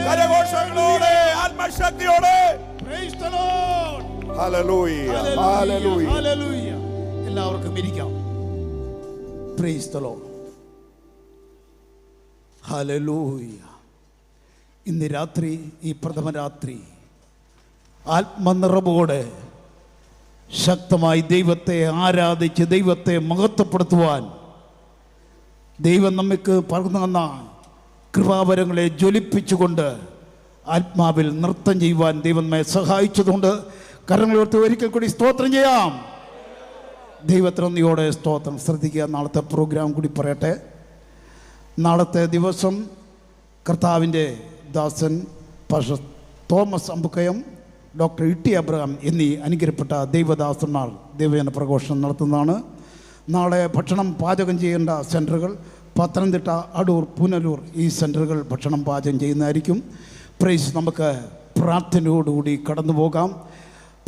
കരഘോഷങ്ങളോടെ ആത്മശക്തിയോടെ. Praise the Lord. Hallelujah, hallelujah, hallelujah. എല്ലാവർക്കും ഇരിക്കാം. Price the Lord. ഹല്ലേലൂയ. ഇന്ന് രാത്രി ഈ പ്രഥമ രാത്രി ആത്മനിറവോടെ ശക്തമായി ദൈവത്തെ ആരാധിച്ച് ദൈവത്തെ മഹത്വപ്പെടുത്തുവാൻ ദൈവം നമുക്ക് പകർന്നു തന്ന കൃപാവരങ്ങളെ ജ്വലിപ്പിച്ചുകൊണ്ട് ആത്മാവിൽ നൃത്തം ചെയ്യുവാൻ ദൈവം നമ്മെ സഹായിച്ചതുകൊണ്ട് കരങ്ങളോർത്ത് ഒരിക്കൽ കൂടി സ്തോത്രം ചെയ്യാം. ദൈവത്തിനന്ദിയോടെ സ്തോത്രം. ശ്രദ്ധിക്കുക, നാളത്തെ പ്രോഗ്രാം കൂടി പറയട്ടെ. നാളത്തെ ദിവസം കർത്താവിൻ്റെ ദാസൻ പാസ്റ്റർ തോമസ് അമ്പുക്കയം, ഡോക്ടർ ഇട്ടി അബ്രഹാം എന്നീ അനുഗ്രഹപ്പെട്ട ദൈവദാസന്മാർ ദൈവജന പ്രഘോഷണം നടത്തുന്നതാണ്. നാളെ ഭക്ഷണം പാചകം ചെയ്യേണ്ട സെൻറ്ററുകൾ പത്തനംതിട്ട, അടൂർ, പുനലൂർ ഈ സെൻറ്ററുകൾ ഭക്ഷണം പാചകം ചെയ്യുന്നതായിരിക്കും. പ്രൈസ്. നമുക്ക് പ്രാർത്ഥനയോടുകൂടി കടന്നു പോകാം.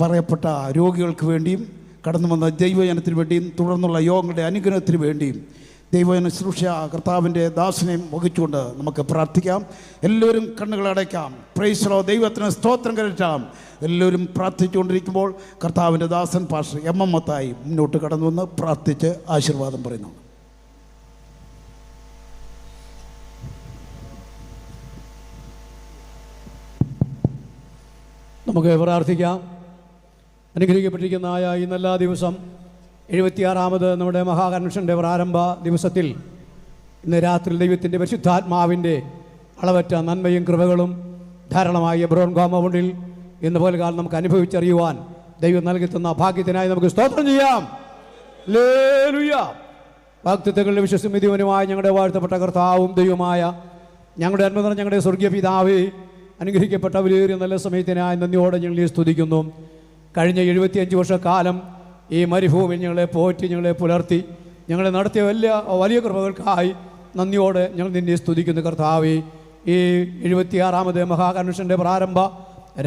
പറയപ്പെട്ട രോഗികൾക്ക് വേണ്ടിയും കടന്നു വന്ന ദൈവജനത്തിന് വേണ്ടിയും തുടർന്നുള്ള യോഗങ്ങളുടെ അനുഗ്രഹത്തിന് വേണ്ടിയും ദൈവജന ശുശ്രൂഷ കർത്താവിൻ്റെ ദാസനെയും വഹിച്ചുകൊണ്ട് നമുക്ക് പ്രാർത്ഥിക്കാം. എല്ലാവരും കണ്ണുകളടയ്ക്കാം. Price the Lord. ദൈവത്തിന് സ്തോത്രം കരറ്റാം. എല്ലാവരും പ്രാർത്ഥിച്ചുകൊണ്ടിരിക്കുമ്പോൾ കർത്താവിൻ്റെ ദാസൻ പാസ്റ്റർ എം മത്തായി മുന്നോട്ട് കടന്നു വന്ന് പ്രാർത്ഥിച്ച് ആശീർവാദം പറയുന്നു. നമുക്ക് പ്രാർത്ഥിക്കാം. അനുഗ്രഹിക്കപ്പെട്ടിരിക്കുന്നതായ ഈ നല്ല ദിവസം 76ാമത് നമ്മുടെ മഹാകൺവെൻഷൻ്റെ പ്രാരംഭ ദിവസത്തിൽ ഇന്ന് രാത്രി ദൈവത്തിൻ്റെ പരിശുദ്ധാത്മാവിൻ്റെ അളവറ്റ നന്മയും കൃപകളും ധാരാളമായ എബ്രോൺ കോമ്പൗണ്ടിൽ ഇന്ന് പോലെ കാലം നമുക്ക് അനുഭവിച്ചറിയുവാൻ ദൈവം നൽകിത്തുന്ന ഭാഗ്യത്തിനായി നമുക്ക് സ്തോത്രം ചെയ്യാം. ഹല്ലേലൂയ. വാഗ്ദത്തങ്ങളുടെ വിശ്വസനീയനുമായ ഞങ്ങളുടെ വാഴ്ത്തപ്പെട്ട കർത്താവും ദൈവമായ ഞങ്ങളുടെ അന്മതം ഞങ്ങളുടെ സ്വർഗീയ പിതാവേ, അനുഗ്രഹിക്കപ്പെട്ട വലിയൊരു നല്ല സമയത്തിനായി നന്ദിയോടെ ഞങ്ങളെ സ്തുതിക്കുന്നു. കഴിഞ്ഞ 75 വർഷക്കാലം ഈ മരുഭൂമിയിൽ ഞങ്ങളെ പോറ്റി, ഞങ്ങളെ പുലർത്തി, ഞങ്ങളെ നടത്തിയ വലിയ കൃപകൾക്കായി നന്ദിയോടെ ഞങ്ങൾ നിന്നെ സ്തുതിക്കുന്നു കർത്താവേ. ഈ 76ാമത് മഹാകൺവെൻഷൻ്റെ പ്രാരംഭ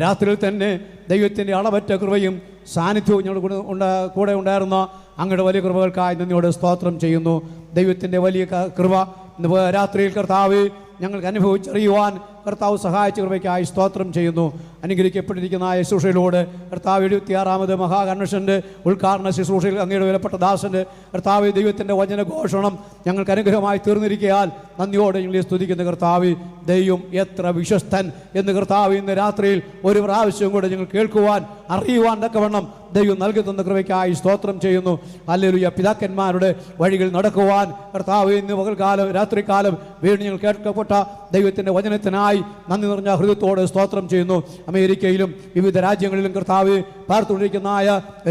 രാത്രിയിൽ തന്നെ ദൈവത്തിൻ്റെ അളവറ്റ കൃപയും സാന്നിധ്യവും ഞങ്ങളുടെ കൂടെ ഉണ്ടായിരുന്ന അങ്ങയുടെ വലിയ കൃപകൾക്കായി നന്ദിയോടെ സ്തോത്രം ചെയ്യുന്നു. ദൈവത്തിൻ്റെ വലിയ കൃപ ഇന്ന് രാത്രിയിൽ കർത്താവേ ഞങ്ങൾക്ക് അനുഭവിച്ചറിയുവാൻ കർത്താവ് സഹായിച്ച കൃപയ്ക്കായി സ്തോത്രം ചെയ്യുന്നു. അനുഗ്രഹിക്കപ്പെട്ടിരിക്കുന്ന ശുശ്രൂഷയിലൂടെ കർത്താവ് 76ാമത് മഹാകൺവെൻഷൻ്റെ ഉദ്ഘാടന ശുശ്രൂഷയിൽ അങ്ങയുടെ വിലപ്പെട്ട ദാസൻ്റെ കർത്താവ് ദൈവത്തിൻ്റെ വചനഘോഷണം ഞങ്ങൾക്ക് അനുഗ്രഹമായി തീർന്നിരിക്കയാൽ നന്ദിയോടെ ഞങ്ങളെ സ്തുതിക്കുന്ന കർത്താവ്. ദൈവം എത്ര വിശ്വസ്തൻ എന്ന് കർത്താവ് ഇന്ന് രാത്രിയിൽ ഒരു പ്രാവശ്യം കൂടെ ഞങ്ങൾ കേൾക്കുവാൻ അറിയുവാൻ തക്കവണ്ണം ദൈവം നൽകി തന്ന കൃപയ്ക്കായി സ്തോത്രം ചെയ്യുന്നു. ഹല്ലേലൂയ. പിതാക്കന്മാരുടെ വഴികൾ നടക്കുവാൻ കർത്താവ് ഇന്ന് പകൽക്കാലം രാത്രികാലം വീണ്ടും ഞങ്ങൾ കേൾക്കപ്പെട്ട ദൈവത്തിൻ്റെ വചനത്തിനായി നന്ദി നിറഞ്ഞ ഹൃദയത്തോടെ സ്തോത്രം ചെയ്യുന്നു. അമേരിക്കയിലും വിവിധ രാജ്യങ്ങളിലും കർത്താവ് പാർത്തുകൊണ്ടിരിക്കുന്നതായ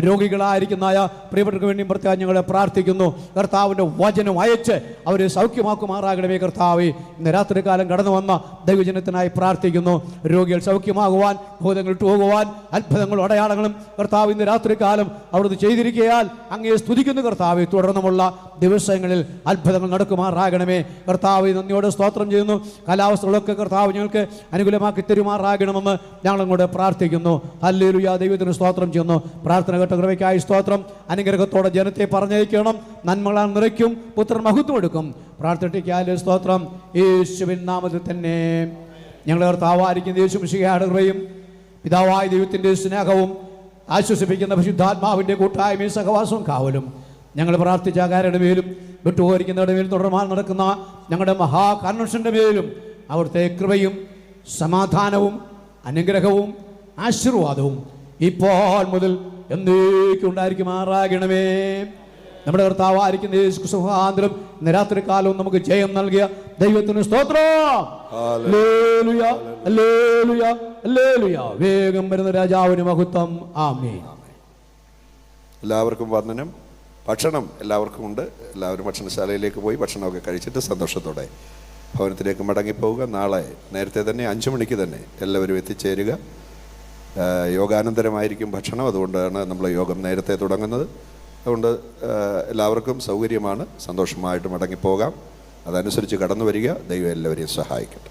രോഗികളായിരിക്കുന്നതായ പ്രിയപ്പെട്ടവർക്ക് വേണ്ടിയും പ്രത്യേകം ഞങ്ങളെ പ്രാർത്ഥിക്കുന്നു. കർത്താവിൻ്റെ വചനം അയച്ച് അവരെ സൗഖ്യമാക്കുമാറാകണമേ കർത്താവ്. ഇന്ന് രാത്രികാലം കടന്നു വന്ന ദൈവജനത്തിനായി പ്രാർത്ഥിക്കുന്നു. രോഗികൾ സൗഖ്യമാകുവാൻ, ഭൂതങ്ങൾ പോകുവാൻ, അത്ഭുതങ്ങളും അടയാളങ്ങളും കർത്താവ് ഇന്ന് രാത്രികാലം അവിടുന്ന് ചെയ്തിരിക്കയാൽ അങ്ങയെ സ്തുതിക്കുന്നു കർത്താവ്. തുടർന്നുമുള്ള ദിവസങ്ങളിൽ അത്ഭുതങ്ങൾ നടക്കുമാറാകണമേ കർത്താവ്. നന്ദിയോടെ സ്തോത്രം ചെയ്യുന്നു. കാലാവസ്ഥകളൊക്കെ കർത്താവ് ഞങ്ങൾക്ക് അനുകൂലമാക്കി തരുമാറാകണമെന്ന് ഞങ്ങളങ്ങോട്ട് പ്രാർത്ഥിക്കുന്നു. ഹല്ലേലൂയ. ദൈവത്തിന് സ്തോത്രം ചെയ്യുന്നു. പ്രാർത്ഥന കേട്ട കൃപയ്ക്കായി സ്തോത്രം. അനുഗ്രഹത്തോടെ ജനത്തെ പറഞ്ഞയക്കണം. നന്മകളാൽ നിറയ്ക്കും, പുത്രൻ മഹത്വം എടുക്കും. പ്രാർത്ഥിക്കാലും സ്തോത്രം. യേശുവിൻ നാമത്തിൽ തന്നെ ഞങ്ങളുടെ കർത്താവായിരിക്കുന്ന യേശു മിശിഹായുടെ കൃപയും പിതാവായ ദൈവത്തിൻ്റെ സ്നേഹവും ആശ്വസിപ്പിക്കുന്ന പരിശുദ്ധാത്മാവിൻ്റെ കൂട്ടായ്മയും സഹവാസവും കാവലും ഞങ്ങൾ പ്രാർത്ഥിച്ച കാര്യങ്ങളുടെ മേലും വിട്ടുപോയിരിക്കുന്നവരുടെ മേലും തുടർമാൻ നടക്കുന്ന ഞങ്ങളുടെ മഹാകൺവെൻഷൻ്റെ മേലും അവിടുത്തെ കൃപയും സമാധാനവും അനുഗ്രഹവും ആശീർവാദവും ഇപ്പോൾ മുതൽ എന്നേക്കും ഉണ്ടായിരിക്കുമാറാകണമേ. നമ്മുടെ കർത്താവായിരിക്കുന്ന യേശു മുഖാന്തരം ഇന്ന് രാത്രികാലവും നമുക്ക് ജയം നൽകിയ ദൈവത്തിന് സ്തോത്രം. Hallelujah, hallelujah, hallelujah. വേഗം വരുന്ന രാജാവിന് മഹത്വം. ആമേൻ. എല്ലാവർക്കും വന്ദനം. ഭക്ഷണം എല്ലാവർക്കും ഉണ്ട്. എല്ലാവരും ഭക്ഷണശാലയിലേക്ക് പോയി ഭക്ഷണമൊക്കെ കഴിച്ചിട്ട് സന്തോഷത്തോടെ ഭവനത്തിലേക്ക് മടങ്ങിപ്പോവുക. നാളെ നേരത്തെ തന്നെ 5 മണിക്ക് തന്നെ എല്ലാവരും എത്തിച്ചേരുക. യോഗാനന്തരമായിരിക്കും ഭക്ഷണം. അതുകൊണ്ടാണ് നമ്മൾ യോഗം നേരത്തെ തുടങ്ങുന്നത്. അതുകൊണ്ട് എല്ലാവർക്കും സൗകര്യമാണ്. സന്തോഷമായിട്ട് മടങ്ങിപ്പോകാം. അതനുസരിച്ച് കടന്നു വരിക. ദൈവം എല്ലാവരെയും സഹായിക്കട്ടെ.